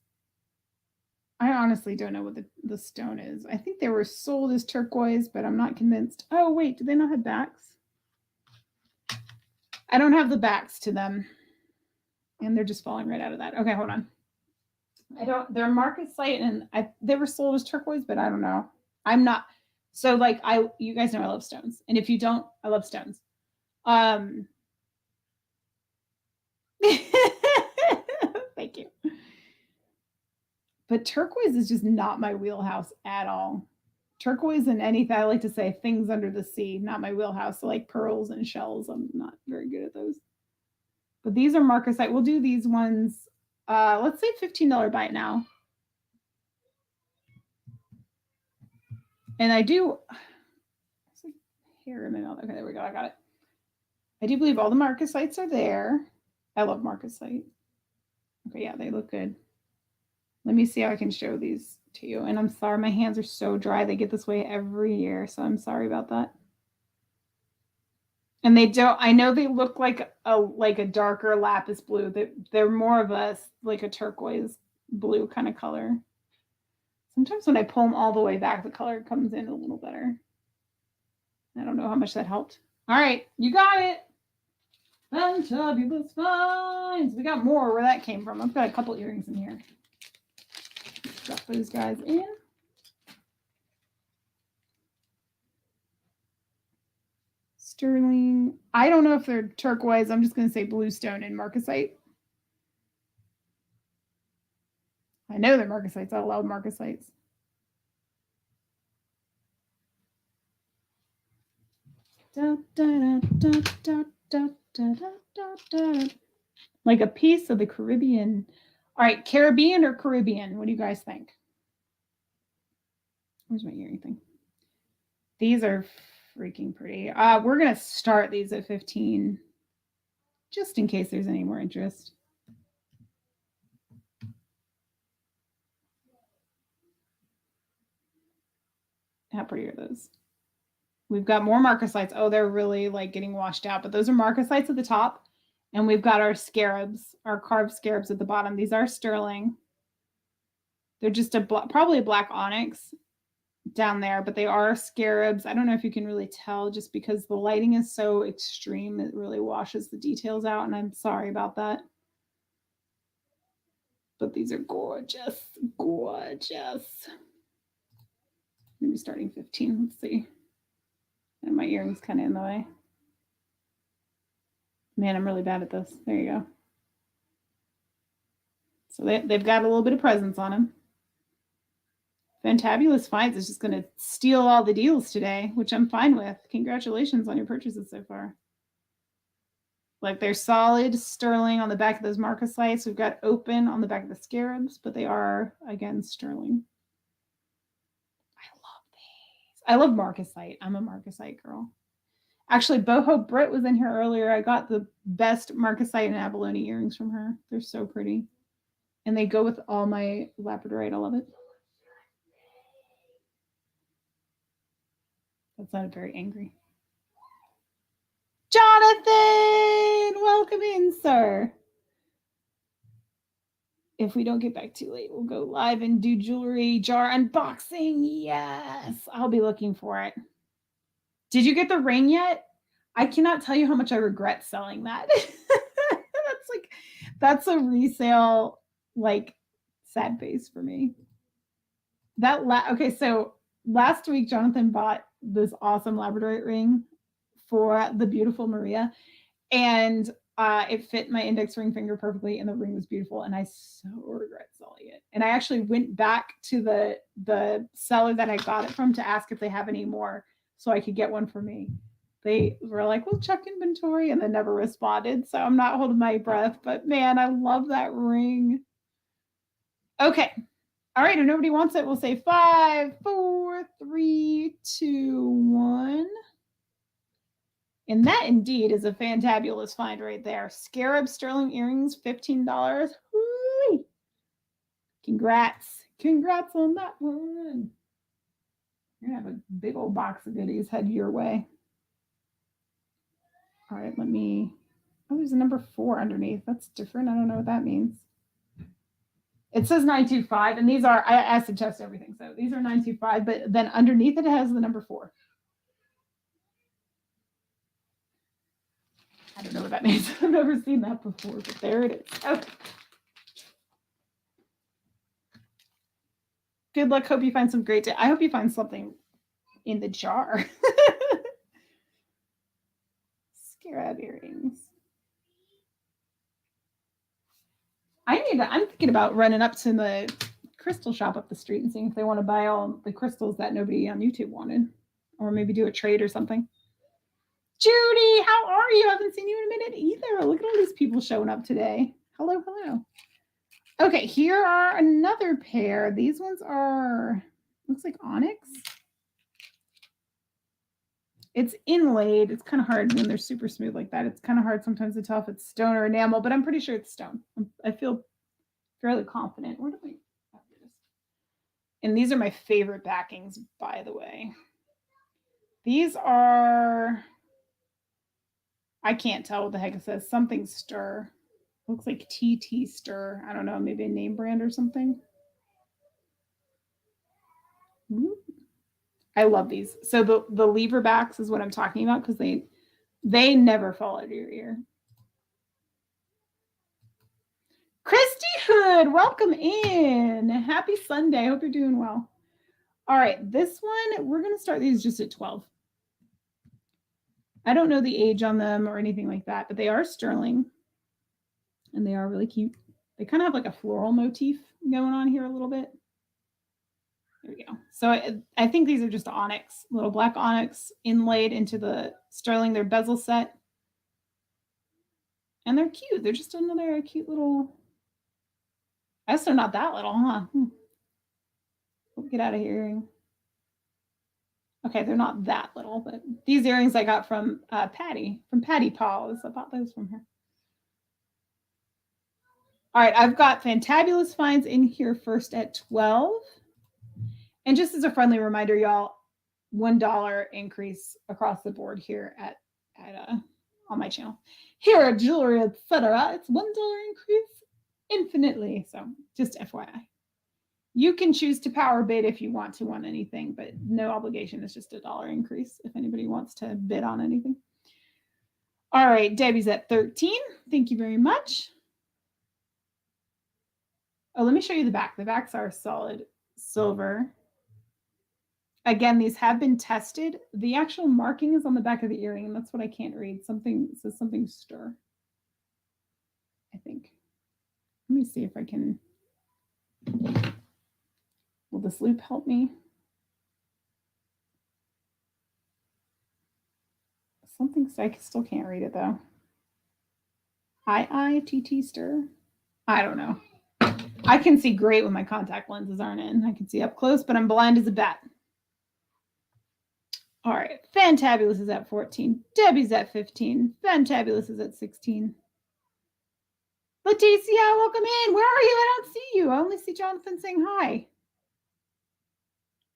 I honestly don't know what the stone is. I think they were sold as turquoise, but I'm not convinced. Oh, wait. Do they not have backs? I don't have the backs to them. And they're just falling right out of that. Okay, hold on. They're marcasite, and they were sold as turquoise, but I don't know. I'm not. So like you guys know I love stones. And if you don't, I love stones. Thank you. But turquoise is just not my wheelhouse at all. Turquoise and anything, I like to say things under the sea, not my wheelhouse. So like pearls and shells, I'm not very good at those. But these are marcasite. We'll do these ones. Let's say $15 buy it now. And I do, hair in my mouth. Okay, there we go. I got it. I do believe all the marcasites are there. I love marcasite. Okay, yeah, they look good. Let me see how I can show these to you. And I'm sorry, my hands are so dry. They get this way every year, so I'm sorry about that. And they don't, I know they look like a darker lapis blue. They're more of a like a turquoise blue kind of color. Sometimes when I pull them all the way back, the color comes in a little better. I don't know how much that helped. All right, you got it. Fantabulous finds. We got more where that came from. I've got a couple earrings in here. Drop those guys in. Sterling. I don't know if they're turquoise. I'm just going to say bluestone and marcasite. I know they're marcasites. I love marcasites. Da, da, da, da, da, da, da, da. Like a piece of the Caribbean. All right, Caribbean or Caribbean? What do you guys think? Where's my earring thing? These are freaking pretty. We're going to start these at 15, just in case there's any more interest. How pretty are those? We've got more marcasites. Oh, they're really like getting washed out, but those are marcasites at the top. And we've got our scarabs, our carved scarabs at the bottom. These are sterling. They're just probably a black onyx down there, but they are scarabs. I don't know if you can really tell just because the lighting is so extreme. It really washes the details out, and I'm sorry about that. But these are gorgeous, gorgeous. Maybe starting 15. Let's see. And my earring's kind of in the way. Man, I'm really bad at this. There you go. So they've got a little bit of presence on them. Fantabulous Finds is just going to steal all the deals today, which I'm fine with. Congratulations on your purchases so far. Like they're solid sterling on the back of those marcasites. We've got open on the back of the scarabs, but they are, again, sterling. I love these. I love marcasite. I'm a marcasite girl. Actually, Boho Britt was in here earlier. I got the best marcasite and abalone earrings from her. They're so pretty. And they go with all my labradorite. I love it. That sounded very angry. Jonathan, welcome in, sir. If we don't get back too late, we'll go live and do jewelry jar unboxing. Yes, I'll be looking for it. Did you get the ring yet? I cannot tell you how much I regret selling that. That's a resale, like, sad face for me. Okay, so last week Jonathan bought this awesome labradorite ring for the beautiful Maria, and it fit my index ring finger perfectly, and the ring was beautiful, and I so regret selling it. And I actually went back to the seller that I got it from to ask if they have any more so I could get one for me. They were like, we'll check inventory, and then never responded. So I'm not holding my breath, but man, I love that ring. Okay. All right. If nobody wants it, we'll say 5, 4, 3, 2, 1. And that indeed is a fantabulous find right there. Scarab sterling earrings, $15. Woo! Congrats. Congrats on that one. You're going to have a big old box of goodies head your way. All right, let me... Oh, there's a number 4 underneath. That's different. I don't know what that means. It says 925, and these are... I acid test everything, so these are 925, but then underneath it has the number 4. I don't know what that means. I've never seen that before, but there it is. Okay. Good luck. Hope you find some great... I hope you find something in the jar. Scarab earrings. I'm thinking about running up to the crystal shop up the street and seeing if they want to buy all the crystals that nobody on YouTube wanted, or maybe do a trade or something. Judy, how are you? I haven't seen you in a minute either. Look at all these people showing up today. Hello, hello. Okay, here are another pair. These ones are, looks like onyx. It's inlaid. It's kind of hard when they're super smooth like that. It's kind of hard sometimes to tell if it's stone or enamel, but I'm pretty sure it's stone. I feel fairly confident. Where do I have this? And these are my favorite backings, by the way. These are, I can't tell what the heck it says. Something stir. Looks like TT stir. I don't know, maybe a name brand or something. Ooh. I love these. So the lever backs is what I'm talking about, because they never fall out of your ear. Christy Hood, welcome in. Happy Sunday. I hope you're doing well. All right, this one, we're going to start these just at 12. I don't know the age on them or anything like that, but they are sterling, and they are really cute. They kind of have like a floral motif going on here a little bit. There we go. So I think these are just onyx, little black onyx inlaid into the sterling. They're bezel set. And they're cute. They're just another cute little... I guess they're not that little, huh? Get out of here. Okay, they're not that little, but these earrings I got from Patty Paws. I bought those from her. All right, I've got fantabulous finds in here first at 12. And just as a friendly reminder, y'all, $1 increase across the board here at on my channel. Here at Jewelry, etc. It's $1 increase infinitely. So just FYI. You can choose to power bid if you want to on anything, but no obligation. It's just $1 increase if anybody wants to bid on anything. All right, Debbie's at 13. Thank you very much. Oh, let me show you the back. The backs are solid silver. Again, these have been tested. The actual marking is on the back of the earring, and that's what I can't read. Something says something stir, I think. Let me see if I can. Will this loop help me? Something, I still can't read it though. IITT stir? I don't know. I can see great when my contact lenses aren't in. I can see up close, but I'm blind as a bat. All right, Fantabulous is at 14. Debbie's at 15. Fantabulous is at 16. Leticia, welcome in. Where are you? I don't see you. I only see Jonathan saying hi.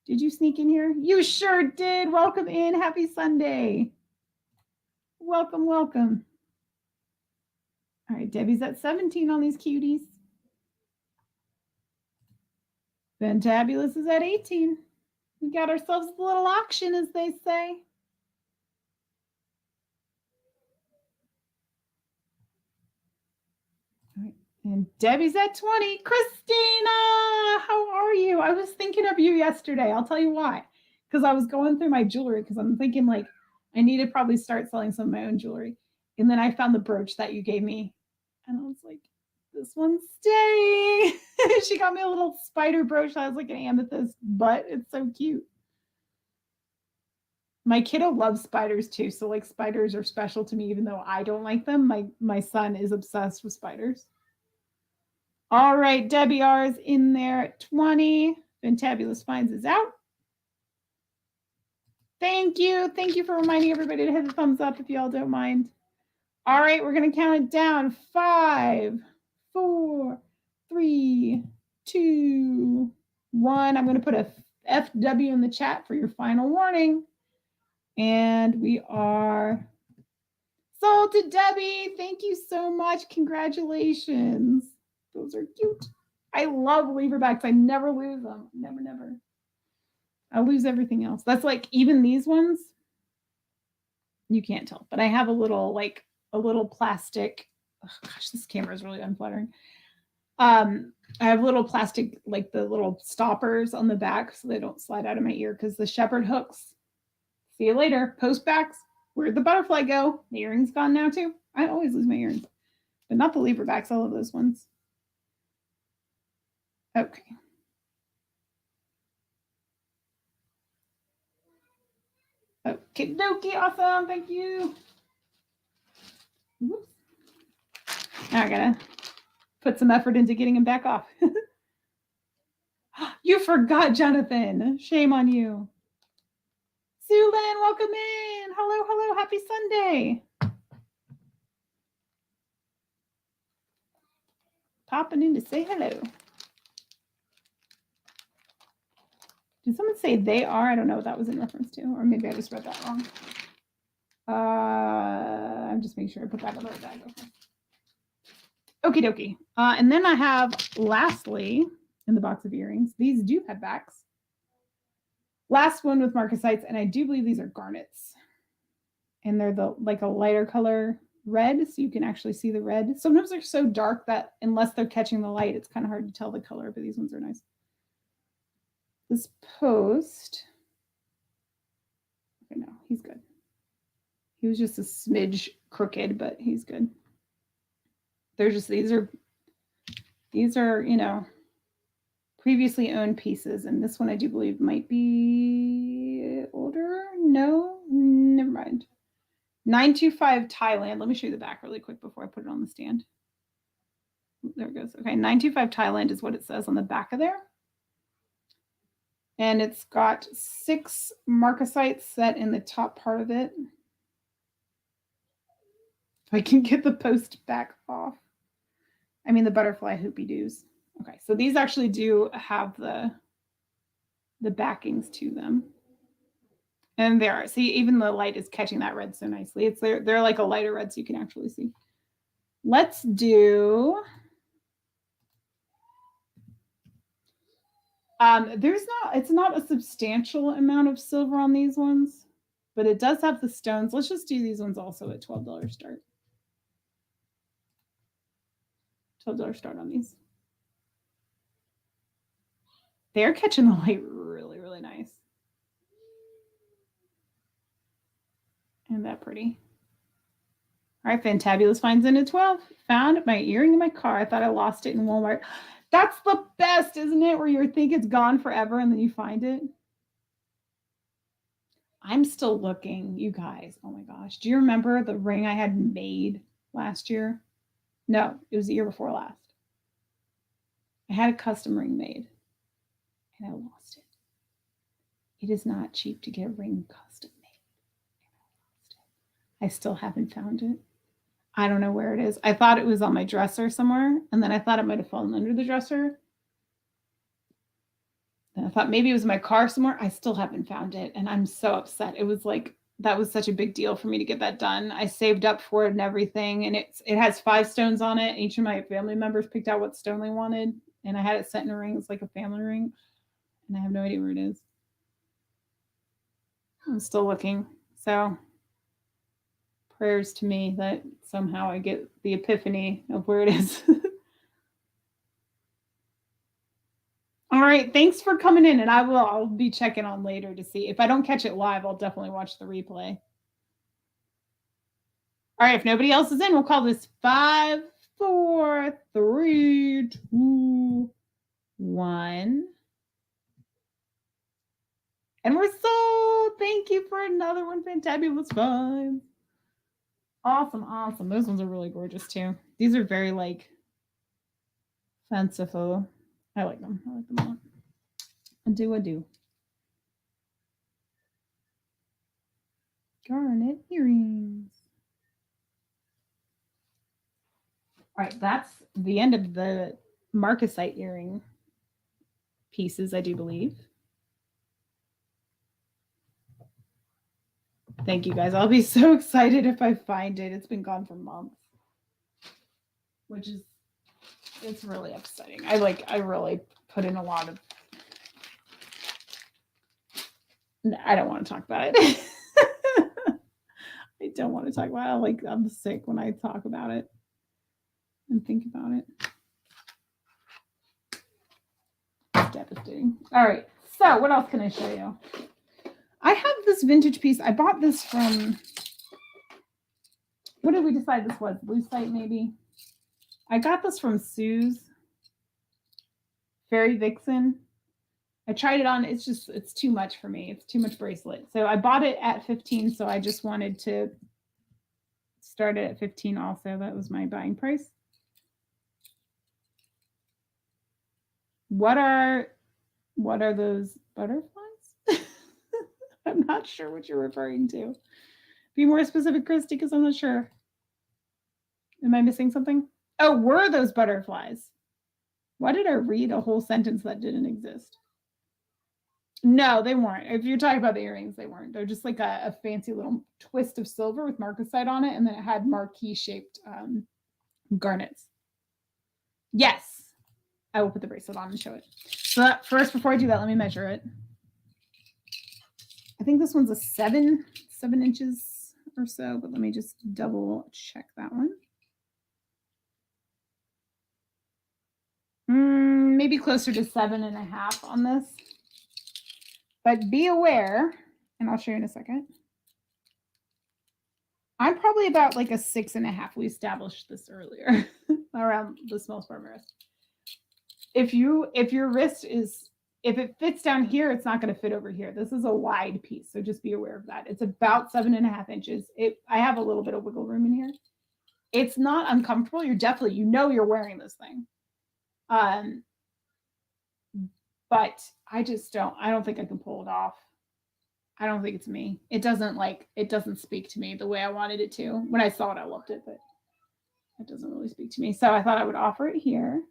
Did you sneak in here? You sure did. Welcome in. Happy Sunday. Welcome, welcome. All right, Debbie's at 17 on these cuties. Fantabulous is at 18. We got ourselves a little auction, as they say. All right. And Debbie's at 20. Christina, how are you? I was thinking of you yesterday. I'll tell you why. Because I was going through my jewelry because I'm thinking like I need to probably start selling some of my own jewelry. And then I found the brooch that you gave me. And I was like, this one's staying. She got me a little spider brooch that has like an amethyst butt. It's so cute. My kiddo loves spiders too. So like spiders are special to me, even though I don't like them. My son is obsessed with spiders. All right, Debbie R is in there at 20. Fantabulous Finds is out. Thank you. Thank you for reminding everybody to hit the thumbs up if y'all don't mind. All right, we're going to count it down. 5, 4, 3, 2, 1. I'm going to put a FW in the chat for your final warning. And we are sold to Debbie. Thank you so much. Congratulations. Those are cute. I love leverbacks. I never lose them. Never, never. I lose everything else. That's like even these ones. You can't tell, but I have a little plastic. Oh gosh, this camera is really unflattering. I have little plastic, like the little stoppers on the back so they don't slide out of my ear because the shepherd hooks. See you later. Post backs. Where'd the butterfly go? The earring's gone now too. I always lose my earrings, but not the leverbacks. I love those ones. Okay. Okay, dokie, awesome. Thank you. Whoops. Now I gotta put some effort into getting him back off. You forgot, Jonathan. Shame on you. Sue Lynn, welcome in. Hello, hello. Happy Sunday. Popping in to say hello. Did someone say they are? I don't know what that was in reference to, or maybe I just read that wrong. I'm just making sure I put that in the bag. Okie dokie. And then I have, lastly, in the box of earrings, these do have backs. Last one with marcasites, and I do believe these are garnets. And they're like a lighter color red, so you can actually see the red. Sometimes they're so dark that unless they're catching the light, it's kind of hard to tell the color, but these ones are nice. This post, okay, no, he's good. He was just a smidge crooked, but he's good. They're just, these are, you know, previously owned pieces. And this one I do believe might be older. No, never mind. 925 Thailand. Let me show you the back really quick before I put it on the stand. There it goes. Okay, 925 Thailand is what it says on the back of there. And it's got 6 marcasites set in the top part of it. If I can get the post back off. I mean the butterfly hoopy-doos. Okay, so these actually do have the backings to them. And there, see, even the light is catching that red so nicely. It's they're like a lighter red, so you can actually see. Let's do. It's not a substantial amount of silver on these ones, but it does have the stones. Let's just do these ones also at $12 start. $12 start on these. They're catching the light really, really nice. Isn't that pretty? All right, Fantabulous Finds in at 12. Found my earring in my car. I thought I lost it in Walmart. That's the best, isn't it? Where you think it's gone forever and then you find it. I'm still looking, you guys. Oh my gosh. Do you remember the ring I had made last year? No, it was the year before last. I had a custom ring made and I lost it. It is not cheap to get a ring custom made. And I lost it. I still haven't found it. I don't know where it is. I thought it was on my dresser somewhere, and then I thought it might have fallen under the dresser. I thought maybe it was in my car somewhere. I still haven't found it. And I'm so upset. It was like, that was such a big deal for me to get that done. I saved up for it and everything. And it has 5 stones on it. Each of my family members picked out what stone they wanted. And I had it set in a ring. It's like a family ring. And I have no idea where it is. I'm still looking. So prayers to me that somehow I get the epiphany of where it is. All right, thanks for coming in, and I'll be checking on later to see. If I don't catch it live, I'll definitely watch the replay. All right, if nobody else is in, we'll call this 5, 4, 3, 2, 1. And we're sold. Thank you for another one. Fantabulous Vibes. Awesome, awesome. Those ones are really gorgeous too. These are very like fanciful. I like them. I like them a lot. I do. Garnet earrings. All right, that's the end of the marcasite earring pieces, I do believe. Thank you guys. I'll be so excited if I find it. It's been gone for months, which is, it's really upsetting. I really put in a lot of, I don't want to talk about it. I don't want to talk about it. Like, I'm sick when I talk about it and think about it. It's devastating. All right. So what else can I show you? I have this vintage piece. I bought this from, what did we decide this was? Lucite, maybe? I got this from Sue's Fairy Vixen. I tried it on. It's too much for me. It's too much bracelet. So I bought it at 15. So I just wanted to start it at 15 also. That was my buying price. What are those butterflies? I'm not sure what you're referring to. Be more specific, Christy, because I'm not sure. Am I missing something? Oh, were those butterflies? Why did I read a whole sentence that didn't exist? No, they weren't. If you're talking about the earrings, they weren't. They're just like a fancy little twist of silver with marcasite on it, and then it had marquee-shaped garnets. Yes. I will put the bracelet on and show it. So first, before I do that, let me measure it. I think this one's a 7 inches or so, but let me just double check that one. Maybe closer to 7.5 on this. But be aware, and I'll show you in a second. I'm probably about like a 6.5. We established this earlier around the small part of my wrist. If your wrist is, if it fits down here, it's not going to fit over here. This is a wide piece, so just be aware of that. It's about 7.5 inches. I have a little bit of wiggle room in here. It's not uncomfortable. You're definitely, you're wearing this thing. But I don't think I can pull it off. I don't think it's me. It doesn't speak to me the way I wanted it to. When I saw it, I loved it, but it doesn't really speak to me. So I thought I would offer it here.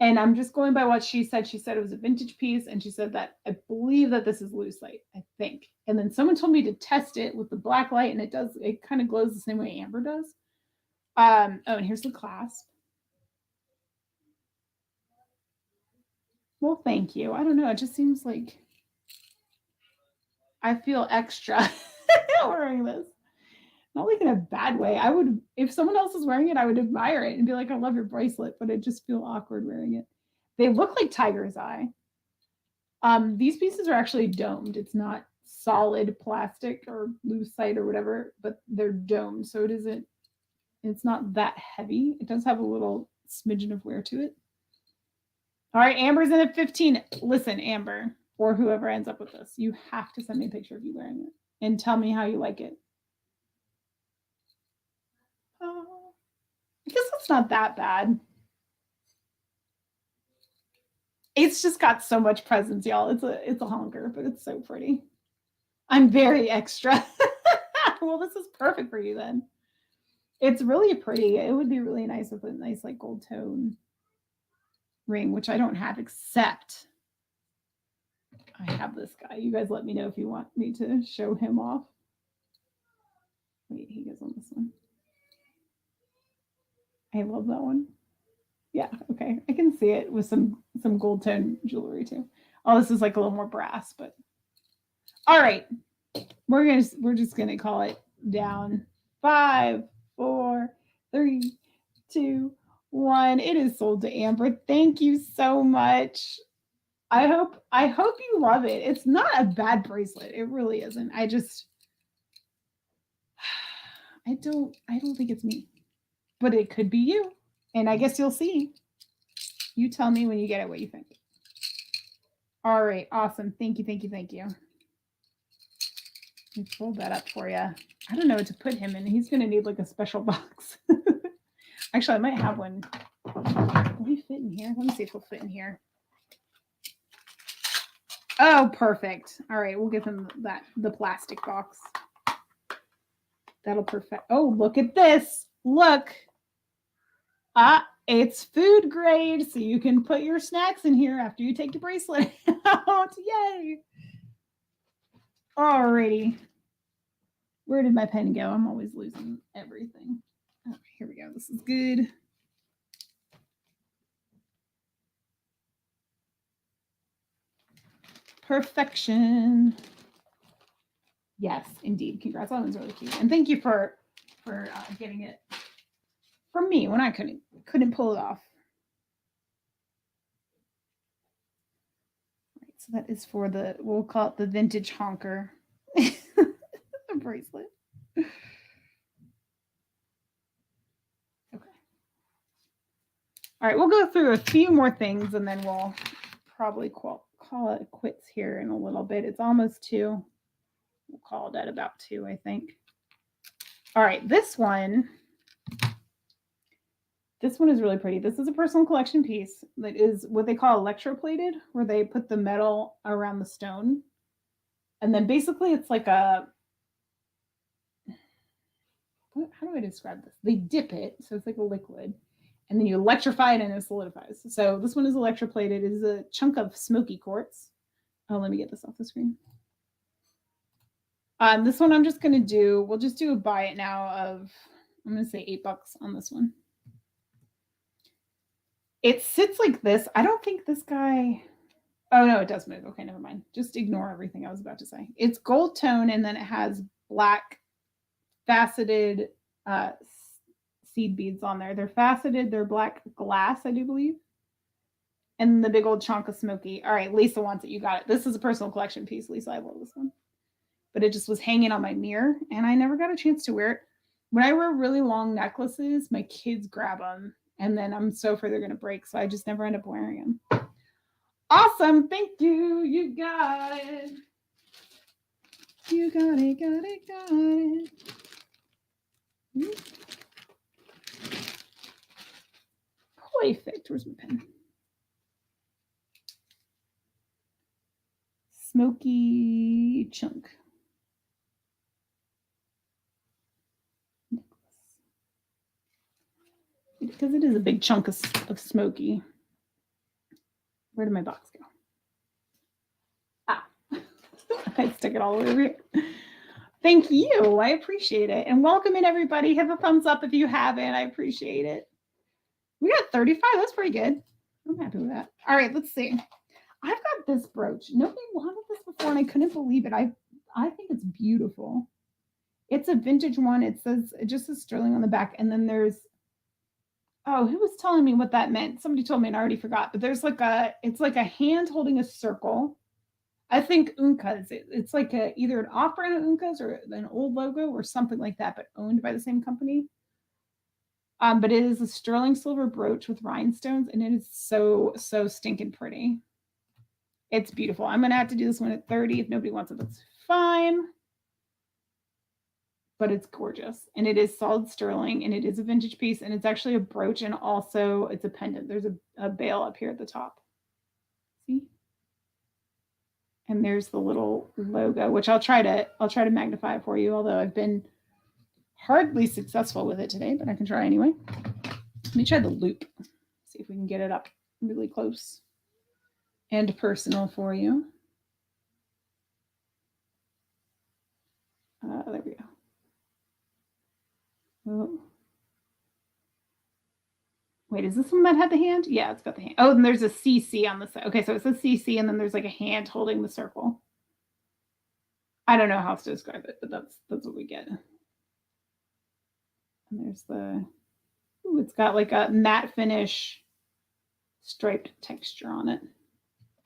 And I'm just going by what she said. She said it was a vintage piece, and she said that I believe that this is lucite, I think. And then someone told me to test it with the black light, and it kind of glows the same way amber does. Oh, and here's the clasp. Well, thank you. I don't know. It just seems like I feel extra wearing this. Not like in a bad way. I would, if someone else is wearing it, I would admire it and be like, I love your bracelet, but I just feel awkward wearing it. They look like tiger's eye. These pieces are actually domed. It's not solid plastic or lucite or whatever, but they're domed. So it's not that heavy. It does have a little smidgen of wear to it. All right, Amber's in at 15. Listen, Amber, or whoever ends up with this, you have to send me a picture of you wearing it and tell me how you like it. I guess it's not that bad. It's just got so much presence, y'all. It's a honker, but it's so pretty. I'm very extra. Well, this is perfect for you then. It's really pretty. It would be really nice with a nice like gold tone ring, which I don't have except I have this guy. You guys let me know if you want me to show him off. Wait, he goes on this one. I love that one. Yeah, okay. I can see it with some gold tone jewelry too. Oh, this is like a little more brass, but all right. We're just gonna call it down. 5, 4, 3, 2, 1. It is sold to Amber. Thank you so much. I hope you love it. It's not a bad bracelet. It really isn't. I don't think it's me. But it could be you. And I guess you'll see. You tell me when you get it what you think. All right, awesome. Thank you. Let me fold that up for you. I don't know what to put him in. He's going to need like a special box. Actually, I might have one. Will he fit in here? Let me see if he'll fit in here. Oh, perfect. All right, we'll give him the plastic box. That'll perfect. Oh, look at this. Look. It's food grade, so you can put your snacks in here after you take your bracelet out. Yay. Alrighty. Where did my pen go? I'm always losing everything. Oh, here we go. This is good. Perfection. Yes, indeed. Congrats. That one's really cute. And thank you for getting it from me when I couldn't pull it off. Right, so that is for we'll call it the vintage honker. A bracelet. Okay. All right, we'll go through a few more things and then we'll probably call it quits here in a little bit. It's almost 2. We'll call it at about 2, I think. All right, this one is really pretty. This is a personal collection piece that is what they call electroplated, where they put the metal around the stone. And then basically it's like how do I describe this? They dip it, so it's like a liquid, and then you electrify it and it solidifies. So this one is electroplated. It is a chunk of smoky quartz. Oh, let me get this off the screen. This one I'm just going to do, we'll just do a buy it now of, I'm going to say $8 on this one. It sits like this. I don't think this guy, oh no, it does move. Okay, never mind. Just ignore everything I was about to say. It's gold tone and then it has black faceted seed beads on there. They're faceted, they're black glass, I do believe. And the big old chunk of smoky. All right, Lisa wants it. You got it. This is a personal collection piece, Lisa. I love this one. But it just was hanging on my mirror and I never got a chance to wear it. When I wear really long necklaces, my kids grab them and then I'm so afraid they're going to break. So I just never end up wearing them. Awesome. Thank you. You got it. You got it. Perfect. Where's my pen? Smoky chunk. Because it is a big chunk of smoky. Where did my box go? I stuck it all over here. Thank you. I appreciate it. And welcome in, everybody. Hit a thumbs up if you haven't. I appreciate it. We got 35. That's pretty good. I'm happy with that. All right, let's see. I've got this brooch. Nobody wanted this before, and I couldn't believe it. I think it's beautiful. It's a vintage one. It just says sterling on the back, and then there's, oh, who was telling me what that meant? Somebody told me and I already forgot. But there's it's like a hand holding a circle. I think Uncas. It's like either an off-brand of Uncas or an old logo or something like that, but owned by the same company. But it is a sterling silver brooch with rhinestones, and it is so stinking pretty. It's beautiful. I'm going to have to do this one at 30. If nobody wants it, that's fine. But it's gorgeous. And it is solid sterling, and it is a vintage piece, and it's actually a brooch, and also it's a pendant. There's a bail up here at the top. See? And there's the little logo, which I'll try to magnify it for you, although I've been hardly successful with it today, but I can try anyway. Let me try the loop. See if we can get it up really close and personal for you. Oh. Wait, is this one that had the hand? Yeah, it's got the hand. Oh, and there's a CC on the side. Okay, so it says CC, and then there's like a hand holding the circle. I don't know how else to describe it, but that's what we get. And there's the, ooh, it's got like a matte finish striped texture on it.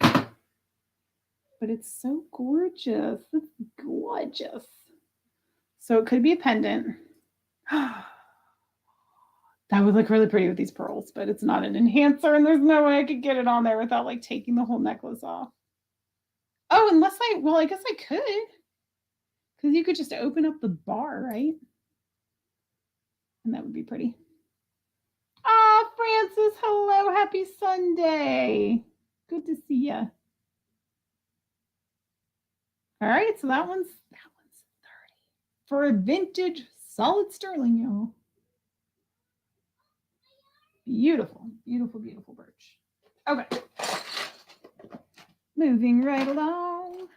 But it's so gorgeous. It's gorgeous. So it could be a pendant. That would look really pretty with these pearls, but it's not an enhancer, and there's no way I could get it on there without like taking the whole necklace off. Oh, unless I guess I could. Because you could just open up the bar, right? And that would be pretty. Ah, Francis, hello. Happy Sunday. Good to see you. All right, so that one's 30 for a vintage solid sterling, y'all. Beautiful, beautiful, beautiful birch. Okay. Moving right along.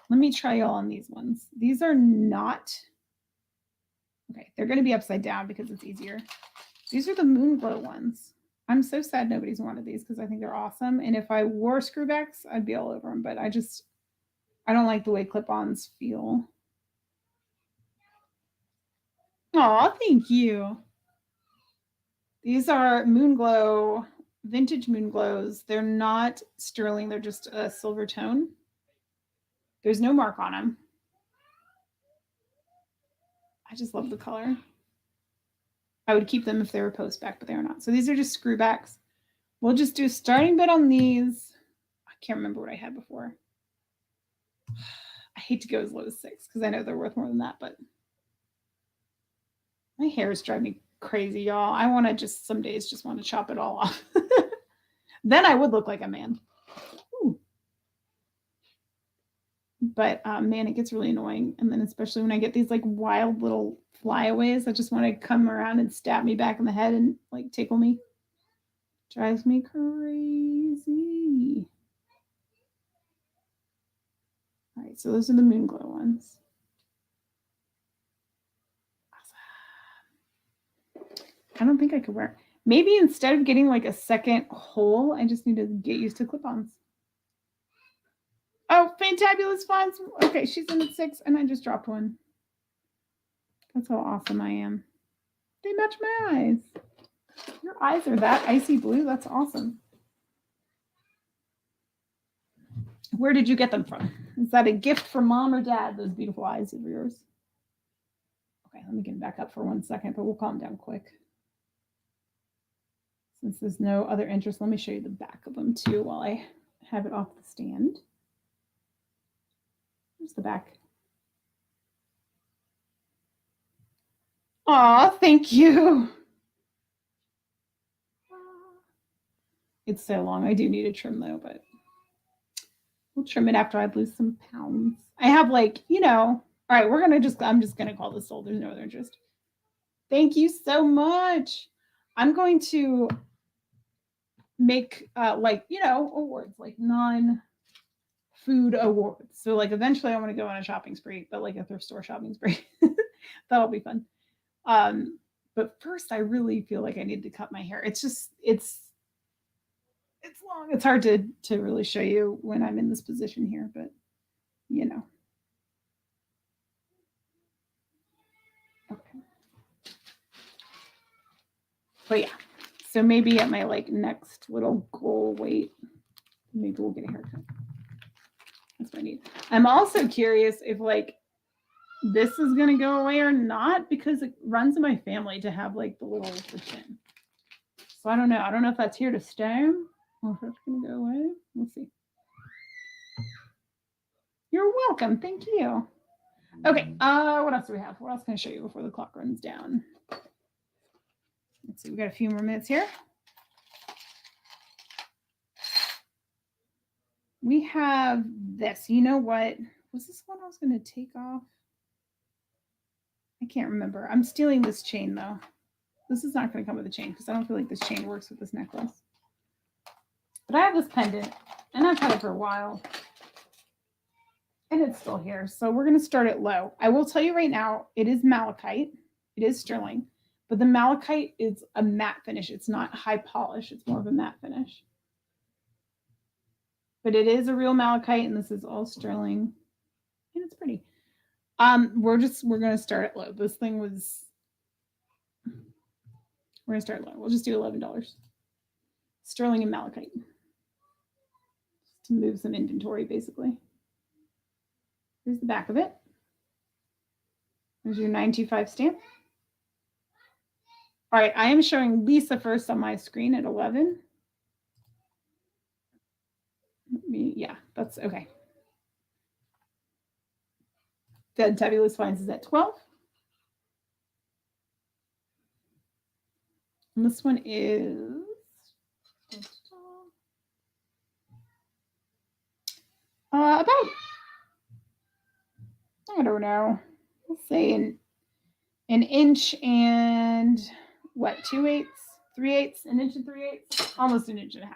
Let me try y'all on these ones. These are not, okay, they're going to be upside down because it's easier. These are the Moon Glow ones. I'm so sad nobody's wanted these because I think they're awesome. And if I wore screwbacks, I'd be all over them. But I don't like the way clip-ons feel. Aw, thank you. These are Moon Glow, vintage Moon Glows. They're not sterling. They're just a silver tone. There's no mark on them. I just love the color. I would keep them if they were post back, but they are not. So these are just screwbacks. We'll just do a starting bid on these. I can't remember what I had before. I hate to go as low as 6 because I know they're worth more than that, but my hair is driving me crazy, y'all. I want to just some days just want to chop it all off. Then I would look like a man. Ooh. But man, it gets really annoying. And then especially when I get these like wild little flyaways that just want to come around and stab me back in the head and like tickle me. Drives me crazy. All right, so those are the Moon Glow ones. Awesome. I don't think I could wear. Maybe instead of getting like a second hole, I just need to get used to clip-ons. Oh, Fantabulous Fonts. Okay, she's in at 6, and I just dropped one. That's how awesome I am. They match my eyes. Your eyes are that icy blue. That's awesome. Where did you get them from? Is that a gift from mom or dad, those beautiful eyes of yours? Okay, let me get back up for 1 second, but we'll calm down quick. Since there's no other interest, let me show you the back of them too while I have it off the stand. Here's the back. Aw, thank you. It's so long. I do need to trim though, but we'll trim it after I lose some pounds. I have like, all right, I'm just going to call this sold. There's no other interest. Thank you so much. I'm going to make awards, like non-food awards. So like eventually I want to go on a shopping spree, but like a thrift store shopping spree. That'll be fun. But first I really feel like I need to cut my hair. It's long. It's hard to really show you when I'm in this position here, but Okay. But yeah, so maybe at my like next little goal weight, maybe we'll get a haircut. That's what I need. I'm also curious if like this is gonna go away or not, because it runs in my family to have like the chin. So I don't know. I don't know if that's here to stay or if it's gonna go away. We'll see. You're welcome. Thank you. Okay. What else do we have? What else can I show you before the clock runs down? Let's see. We got a few more minutes here. We have this. You know what? Was this one I was going to take off? I can't remember. I'm stealing this chain though. This is not going to come with a chain because I don't feel like this chain works with this necklace. But I have this pendant and I've had it for a while. And it's still here. So we're going to start it low. I will tell you right now, it is malachite. It is sterling. But the malachite is a matte finish. It's not high polish. It's more of a matte finish. But it is a real malachite, and this is all sterling. And it's pretty. We're gonna start at low. This thing was. We're gonna start low. We'll just do $11. Sterling and malachite. Just to move some inventory, basically. Here's the back of it. There's your 925 stamp. All right, I am showing Lisa first on my screen at 11. Yeah, that's okay. Then Tabulous Finds is at 12. And this one is about, I don't know, let's say an inch and what, 2/8, 3/8, an inch and 3/8, almost an inch and a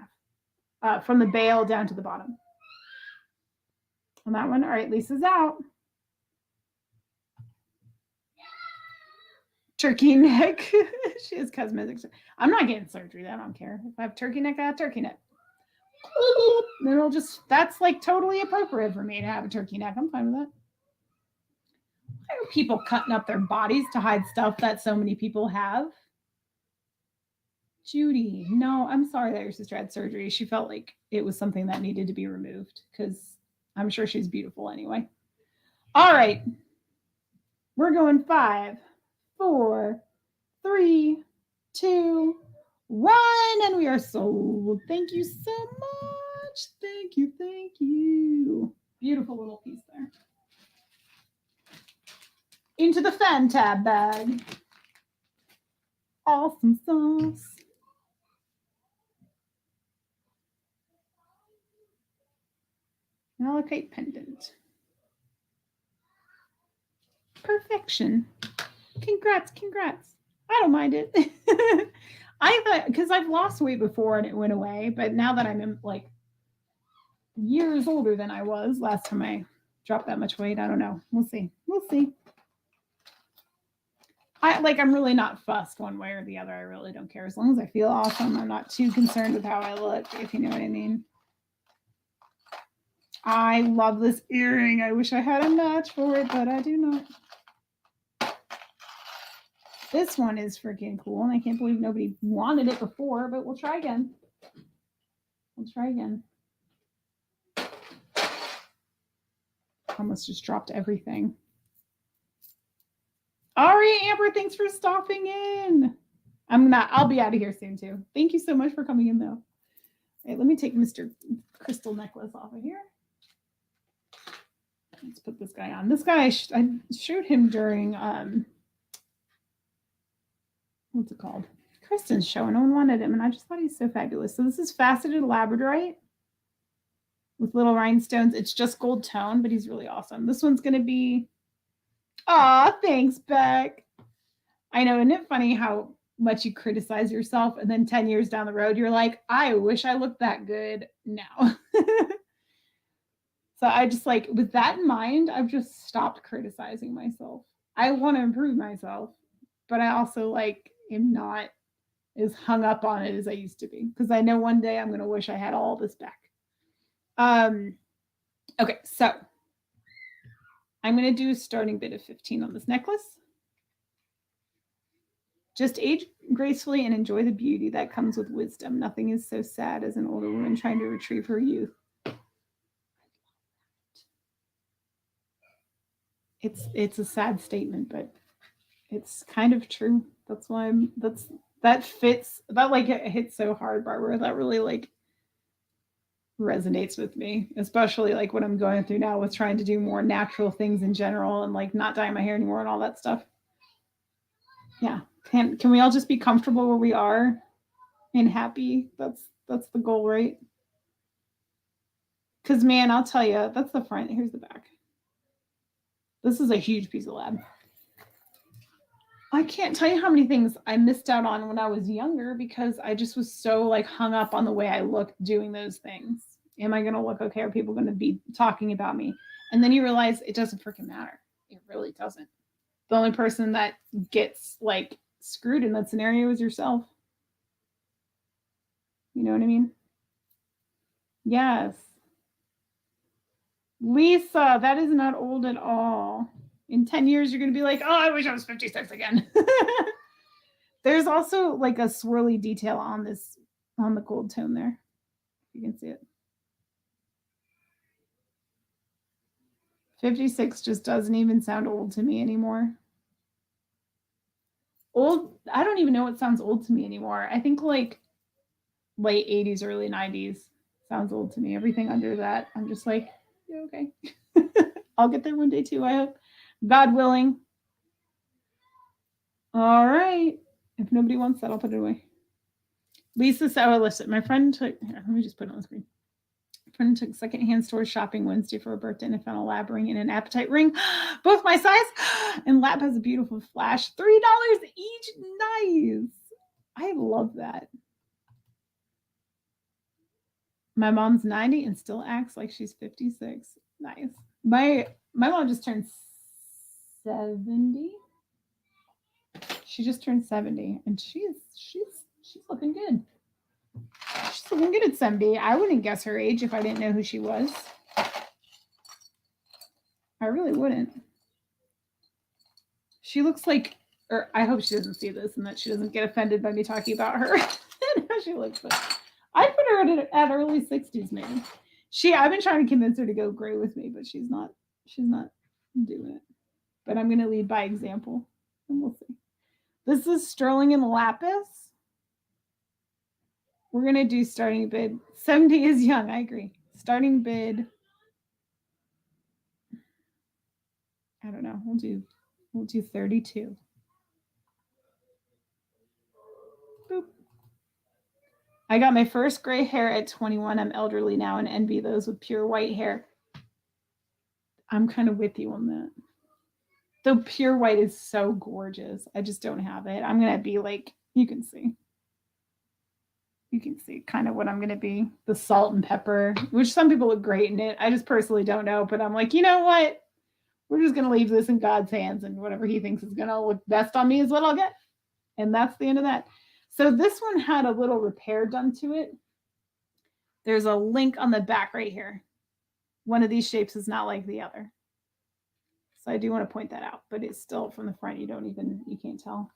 half from the bail down to the bottom. On that one, all right, Lisa's out. Turkey neck. She has cosmetics. I'm not getting surgery. I don't care. If I have turkey neck, I have turkey neck. Then it'll just, that's like totally appropriate for me to have a turkey neck. I'm fine with that. Why are people cutting up their bodies to hide stuff that so many people have? Judy, no, I'm sorry that your sister had surgery. She felt like it was something that needed to be removed because I'm sure she's beautiful anyway. All right. We're going 5, 4, 3, 2, 1, and we are sold. Thank you so much. Thank you. Thank you. Beautiful little piece there. Into the fan tab bag. Awesome sauce. Malachite pendant. Perfection. Congrats. I don't mind it. I thought, because I've lost weight before and it went away, but now that I'm like years older than I was last time I dropped that much weight, I don't know. We'll see. I'm really not fussed one way or the other. I really don't care. As long as I feel awesome, I'm not too concerned with how I look, if you know what I mean. I love this earring. I wish I had a match for it, but I do not. This one is freaking cool, and I can't believe nobody wanted it before, but we'll try again. Almost just dropped everything. All right, Amber, thanks for stopping in. I'll be out of here soon too. Thank you so much for coming in though. All right, let me take Mr. Crystal Necklace off of here. Let's put this guy on. This guy, I showed him during, what's it called? Kristen's show. No one wanted him, and I just thought he's so fabulous. So this is faceted labradorite with little rhinestones. It's just gold tone, but he's really awesome. This one's going to be, aw, thanks, Beck. I know, isn't it funny how much you criticize yourself, and then 10 years down the road, you're like, I wish I looked that good now. So I just with that in mind, I've just stopped criticizing myself. I want to improve myself, but I also am not as hung up on it as I used to be, because I know one day I'm going to wish I had all this back. Okay, so I'm going to do a starting bid of 15 on this necklace. Just age gracefully and enjoy the beauty that comes with wisdom. Nothing is so sad as an older woman trying to retrieve her youth. It's a sad statement, but it's kind of true. That's why that fits. That it hits so hard, Barbara. That really resonates with me, especially what I'm going through now with trying to do more natural things in general and not dye my hair anymore and all that stuff. Yeah. Can we all just be comfortable where we are and happy? That's the goal, right? Because man, I'll tell you, that's the front. Here's the back. This is a huge piece of lab. I can't tell you how many things I missed out on when I was younger because I just was so hung up on the way I looked doing those things. Am I going to look okay? Are people going to be talking about me? And then you realize it doesn't freaking matter. It really doesn't. The only person that gets like screwed in that scenario is yourself. You know what I mean? Yes. Lisa, that is not old at all. In 10 years, you're going to be like, oh, I wish I was 56 again. There's also like a swirly detail on this, on the gold tone there. You can see it. 56 just doesn't even sound old to me anymore. Old, I don't even know what sounds old to me anymore. I think like late 80s, early 90s sounds old to me. Everything under that, I'm just like, yeah, okay. I'll get there one day too, I hope. God willing. All right. If nobody wants that, I'll put it away. Lisa said, oh, listen, my friend took, let me just put it on the screen. My friend took secondhand store shopping Wednesday for her birthday and I found a lab ring and an appetite ring, both my size. And lab has a beautiful flash, $3 each. Nice. I love that. My mom's 90 and still acts like she's 56. Nice. My mom just turned 70. She just turned 70 and she's looking good. She's looking good at 70. I wouldn't guess her age if I didn't know who she was. I really wouldn't. She looks like, or I hope she doesn't see this and that she doesn't get offended by me talking about her and how she looks. But I put her at early 60s, maybe. I've been trying to convince her to go gray with me, but she's not doing it. But I'm going to lead by example and we'll see. This is sterling and lapis. We're going to do starting bid. 70 is young. I agree. Starting bid. I don't know. We'll do 32. Boop. I got my first gray hair at 21. I'm elderly now and envy those with pure white hair. I'm kind of with you on that. Though pure white is so gorgeous. I just don't have it. I'm going to be like, you can see kind of what I'm going to be. The salt and pepper, which some people look great in it. I just personally don't know, but I'm like, you know what? We're just going to leave this in God's hands and whatever he thinks is going to look best on me is what I'll get. And that's the end of that. So this one had a little repair done to it. There's a link on the back right here. One of these shapes is not like the other. So I do want to point that out, but it's still from the front. You can't tell.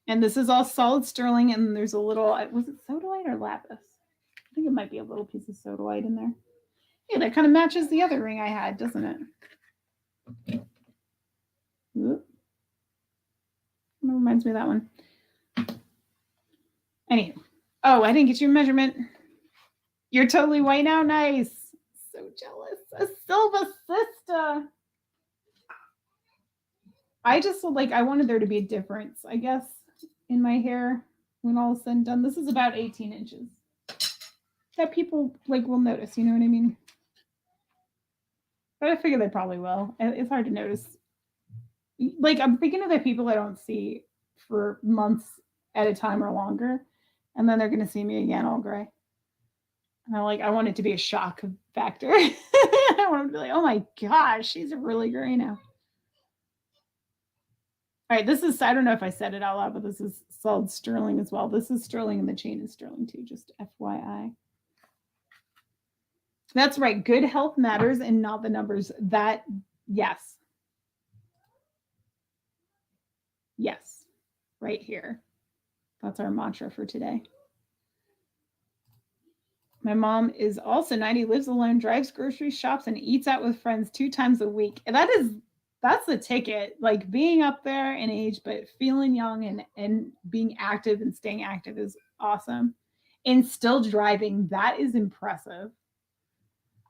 And this is all solid sterling, and there's a little, was it sodalite or lapis? I think it might be a little piece of sodalite in there. Yeah, that kind of matches the other ring I had, doesn't it? Oop. That reminds me of that one. Anywho. Oh, I didn't get your measurement. You're totally white now? Nice. So jealous. A Silva sister. I just like, I wanted there to be a difference, I guess, in my hair when all is said and done. This is about 18 inches. That people like will notice, you know what I mean? But I figure they probably will. It's hard to notice. Like, I'm thinking of the people I don't see for months at a time or longer, and then they're going to see me again all gray. And I want it to be a shock factor. I want them to be like, oh my gosh, she's really gray now. All right, this is, I don't know if I said it out loud, but this is solid sterling as well. This is sterling and the chain is sterling too, just FYI. That's right. Good health matters and not the numbers. That, yes. Yes, right here. That's our mantra for today. My mom is also 90, lives alone, drives grocery shops, and eats out with friends 2 times a week. And that's the ticket. Like being up there in age, but feeling young and being active and staying active is awesome. And still driving, that is impressive.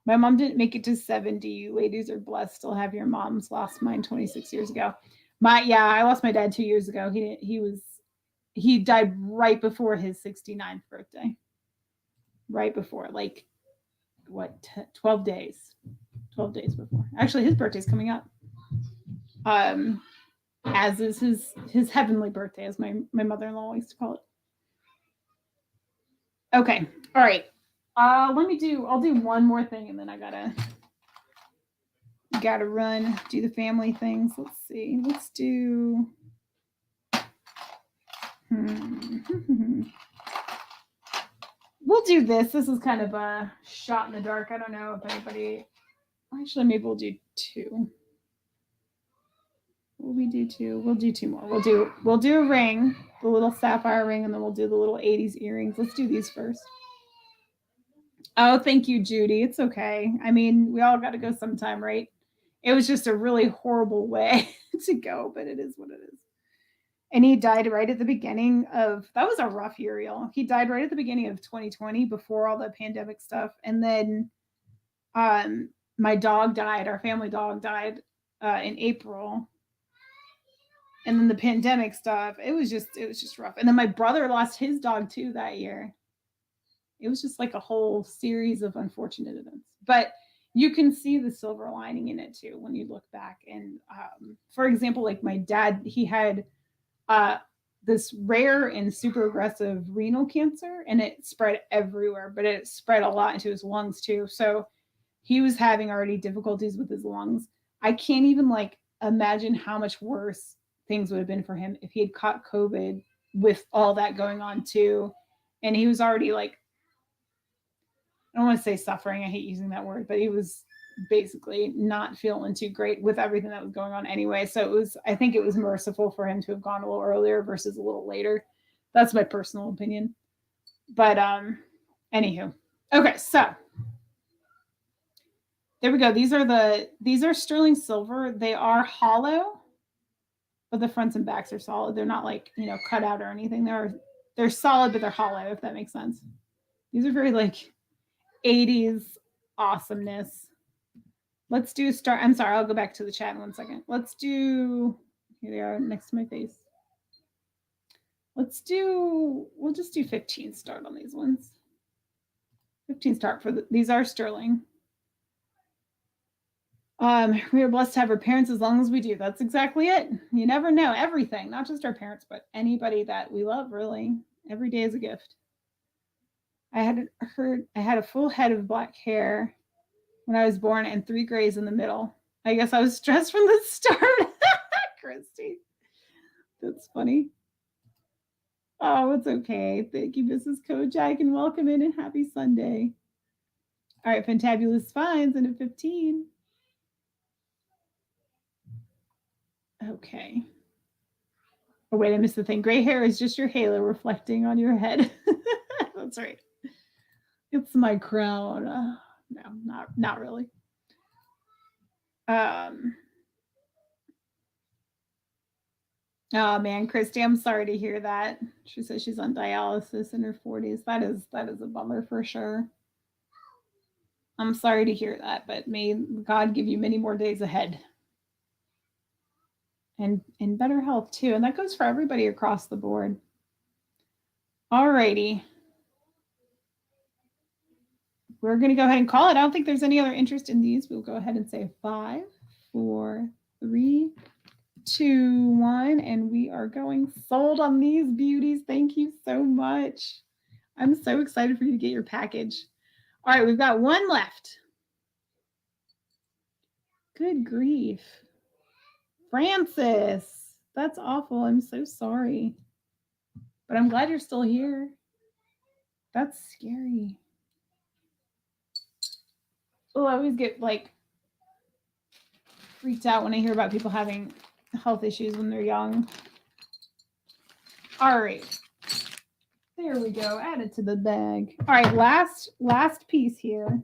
My mom didn't make it to 70. You ladies are blessed. Still have your moms. Lost mine 26 years ago. I lost my dad 2 years ago. He died right before his 69th birthday. Right before, 12 days. 12 days before. Actually, his birthday's coming up. As is his heavenly birthday, as my mother-in-law likes to call it. Okay. All right. I'll do one more thing and then I gotta Gotta run, do the family things. Let's see. Let's do. We'll do this. This is kind of a shot in the dark. I don't know if anybody. Actually, maybe we'll do two. Will we do two? We'll do two more. We'll do a ring, the little sapphire ring, and then we'll do the little 80s earrings. Let's do these first. Oh, thank you, Judy. It's okay. I mean, we all got to go sometime, right? It was just a really horrible way to go, but it is what it is. And he died right at the beginning of, that was a rough year, y'all. He died right at the beginning of 2020 before all the pandemic stuff. And then my dog died, our family dog died in April. And then the pandemic stuff, it was just rough. And then my brother lost his dog too that year. It was just like a whole series of unfortunate events. But you can see the silver lining in it too when you look back. And for example, like my dad, he had this rare and super aggressive renal cancer, and it spread everywhere, but it spread a lot into his lungs too. So he was having already difficulties with his lungs. I can't even like imagine how much worse things would have been for him if he had caught COVID with all that going on too. And he was already like, I don't want to say suffering, I hate using that word, but he was basically not feeling too great with everything that was going on anyway. So it was, I think it was merciful for him to have gone a little earlier versus a little later. That's my personal opinion. But anywho. Okay, so there we go. These are sterling silver. They are hollow, but the fronts and backs are solid. They're not like, cut out or anything. They're solid, but they're hollow, if that makes sense. These are very like 80s awesomeness. Let's do start. I'm sorry, I'll go back to the chat in 1 second. Let's do, here they are next to my face. We'll just do 15 start on these ones. 15 start for these are sterling. We are blessed to have our parents as long as we do. That's exactly it. You never know everything, not just our parents, but anybody that we love, really. Every day is a gift. I had a full head of black hair when I was born and 3 grays in the middle. I guess I was stressed from the start. Christy. That's funny. Oh, it's okay. Thank you, Mrs. Kojak, and welcome in and happy Sunday. All right, fantabulous finds and a 15. Okay. Oh, wait, I missed the thing. Gray hair is just your halo reflecting on your head. That's right. It's my crown. No, not really. Oh man, Christy, I'm sorry to hear that. She says she's on dialysis in her 40s. That is a bummer for sure. I'm sorry to hear that, but may God give you many more days ahead. And better health too. And that goes for everybody across the board. All righty. We're going to go ahead and call it. I don't think there's any other interest in these. We'll go ahead and say 5, 4, 3, 2, 1. And we are going sold on these beauties. Thank you so much. I'm so excited for you to get your package. All right, we've got one left. Good grief. Francis, that's awful. I'm so sorry. But I'm glad you're still here. That's scary. Oh, I always get like freaked out when I hear about people having health issues when they're young. All right. There we go. Add it to the bag. All right, last piece here.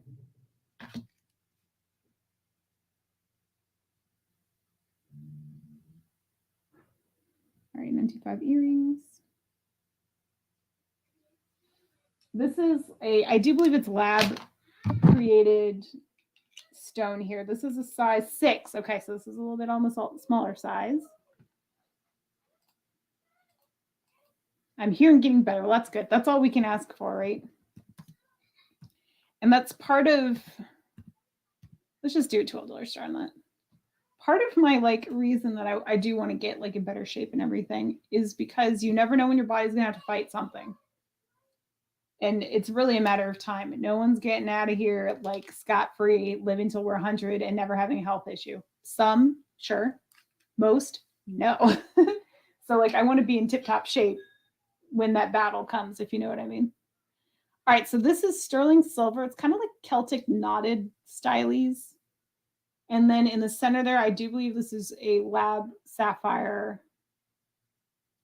All right, 95 earrings. This is I do believe it's lab created stone here. This is a size 6. Okay, so this is a little bit on the smaller size. I'm hearing getting better. Well, that's good. That's all we can ask for, right? And that's part of, let's just do a $12 star on that. Part of my like reason that I do want to get like in better shape and everything is because you never know when your body's gonna have to fight something. And it's really a matter of time. No one's getting out of here like scot-free, living till we're 100 and never having a health issue. Some, sure. Most, no. So like I want to be in tip-top shape when that battle comes, if you know what I mean. All right, so this is sterling silver. It's kind of like Celtic knotted stylies. And then in the center there, I do believe this is a lab sapphire.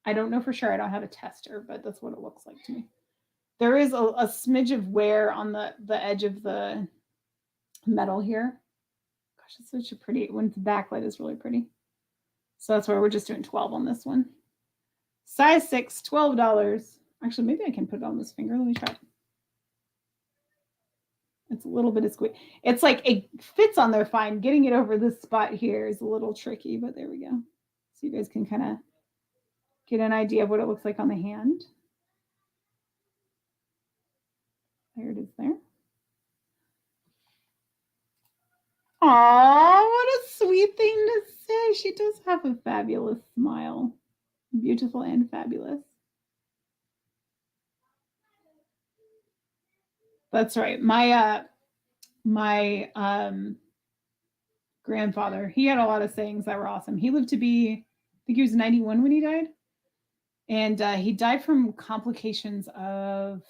I don't know for sure. I don't have a tester, but that's what it looks like to me. There is a smidge of wear on the edge of the metal here. Gosh, it's such a pretty, when the backlight is really pretty. So that's why we're just doing 12 on this one. Size 6, $12. Actually, maybe I can put it on this finger. Let me try it. It's a little bit of squeeze. It's like it fits on there fine. Getting it over this spot here is a little tricky, but there we go. So you guys can kind of get an idea of what it looks like on the hand. There it is there. Aw, what a sweet thing to say. She does have a fabulous smile. Beautiful and fabulous. That's right. My grandfather, he had a lot of sayings that were awesome. He lived to be, I think he was 91 when he died. And he died from complications of,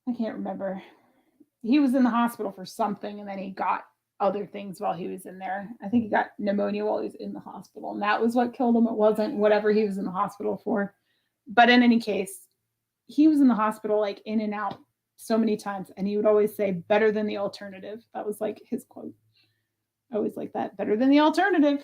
I can't remember. He was in the hospital for something, and then he got other things while he was in there. I think he got pneumonia while he was in the hospital, and that was what killed him. It wasn't whatever he was in the hospital for. But in any case, he was in the hospital like in and out so many times, and he would always say, better than the alternative. That was like his quote. I always like that, better than the alternative.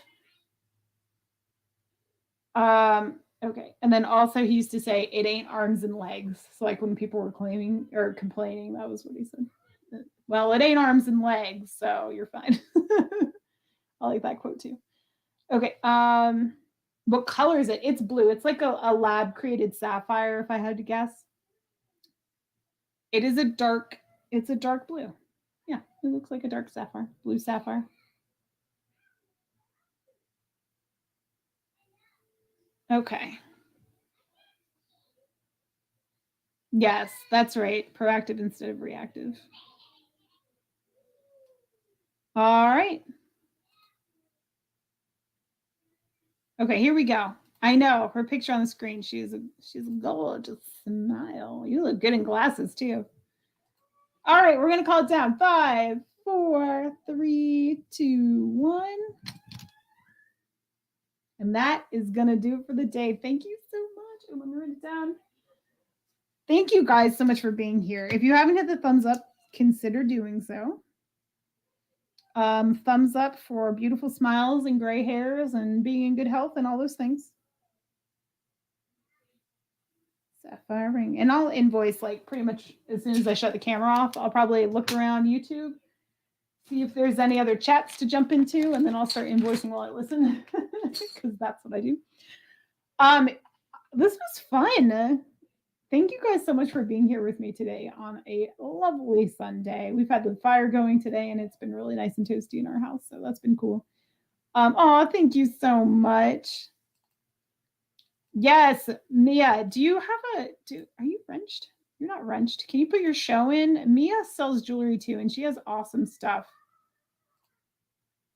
Okay. And then also he used to say, it ain't arms and legs. So like when people were claiming or complaining, that was what he said. Well, it ain't arms and legs, so you're fine. I like that quote too. Okay. What color is it? It's blue. It's like a lab created sapphire, if I had to guess. It is it's a dark blue. Yeah, it looks like a dark sapphire, blue sapphire. Okay. Yes, that's right. Proactive instead of reactive. All right. Okay, here we go. I know her picture on the screen. She's a gorgeous smile. You look good in glasses too. All right, we're gonna call it down. 5, 4, 3, 2, 1. And that is gonna do it for the day. Thank you so much. Let me write it down. Thank you guys so much for being here. If you haven't hit the thumbs up, consider doing so. Thumbs up for beautiful smiles and gray hairs and being in good health and all those things. Sapphire ring. And I'll invoice like pretty much as soon as I shut the camera off. I'll probably look around YouTube, see if there's any other chats to jump into, and then I'll start invoicing while I listen because that's what I do. This was fun. Thank you guys so much for being here with me today on a lovely Sunday. We've had the fire going today, and it's been really nice and toasty in our house, so that's been cool. Oh, thank you so much. Yes, Mia, do you have are you wrenched? You're not wrenched. Can you put your show in? Mia sells jewelry too, and she has awesome stuff.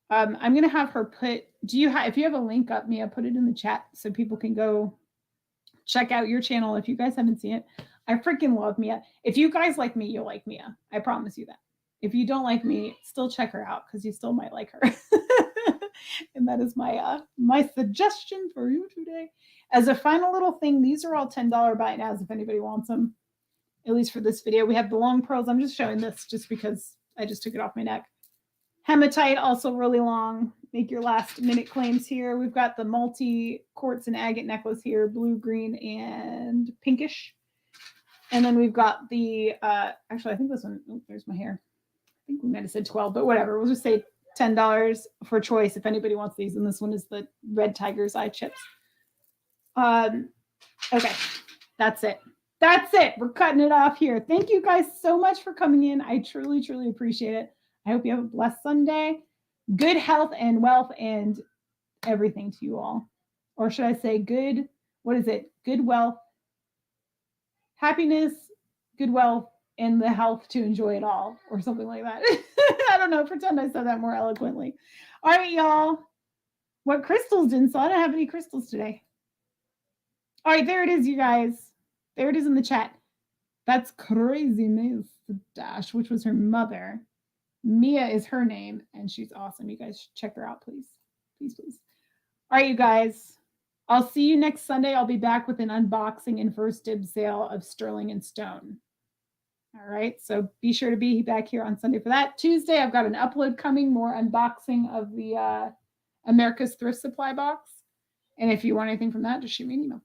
I'm gonna have her put, if you have a link up, Mia, put it in the chat so people can go check out your channel if you guys haven't seen it. I freaking love Mia. If you guys like me, you'll like Mia. I promise you that. If you don't like me, still check her out because you still might like her. And that is my my suggestion for you today. As a final little thing, these are all $10 buy nows if anybody wants them, at least for this video. We have the long pearls. I'm just showing this just because I just took it off my neck. Hematite, also really long. Make your last minute claims here. We've got the multi quartz and agate necklace here, blue, green, and pinkish. And then we've got the, actually, I think this one, oh, there's my hair. I think we might have said 12, but whatever. We'll just say $10 for choice if anybody wants these. And this one is the red tiger's eye chips. Okay, that's it. That's it. We're cutting it off here. Thank you guys so much for coming in. I truly, truly appreciate it. I hope you have a blessed Sunday. Good health and wealth and everything to you all. Or should I say good, what is it? Good wealth, happiness, good wealth, and the health to enjoy it all, or something like that. I don't know. Pretend I said that more eloquently. All right, y'all. What crystals didn't sell? I don't have any crystals today. All right, there it is, you guys. There it is in the chat. That's Crazy Miss Dash, which was her mother. Mia is her name, and she's awesome. You guys should check her out, please. Please, please. All right, you guys. I'll see you next Sunday. I'll be back with an unboxing and first dibs sale of Sterling and Stone. All right, so be sure to be back here on Sunday for that. Tuesday, I've got an upload coming, more unboxing of the America's Thrift Supply box. And if you want anything from that, just shoot me an email.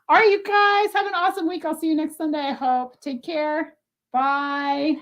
All right, you guys, have an awesome week. I'll see you next Sunday, I hope. Take care. Bye.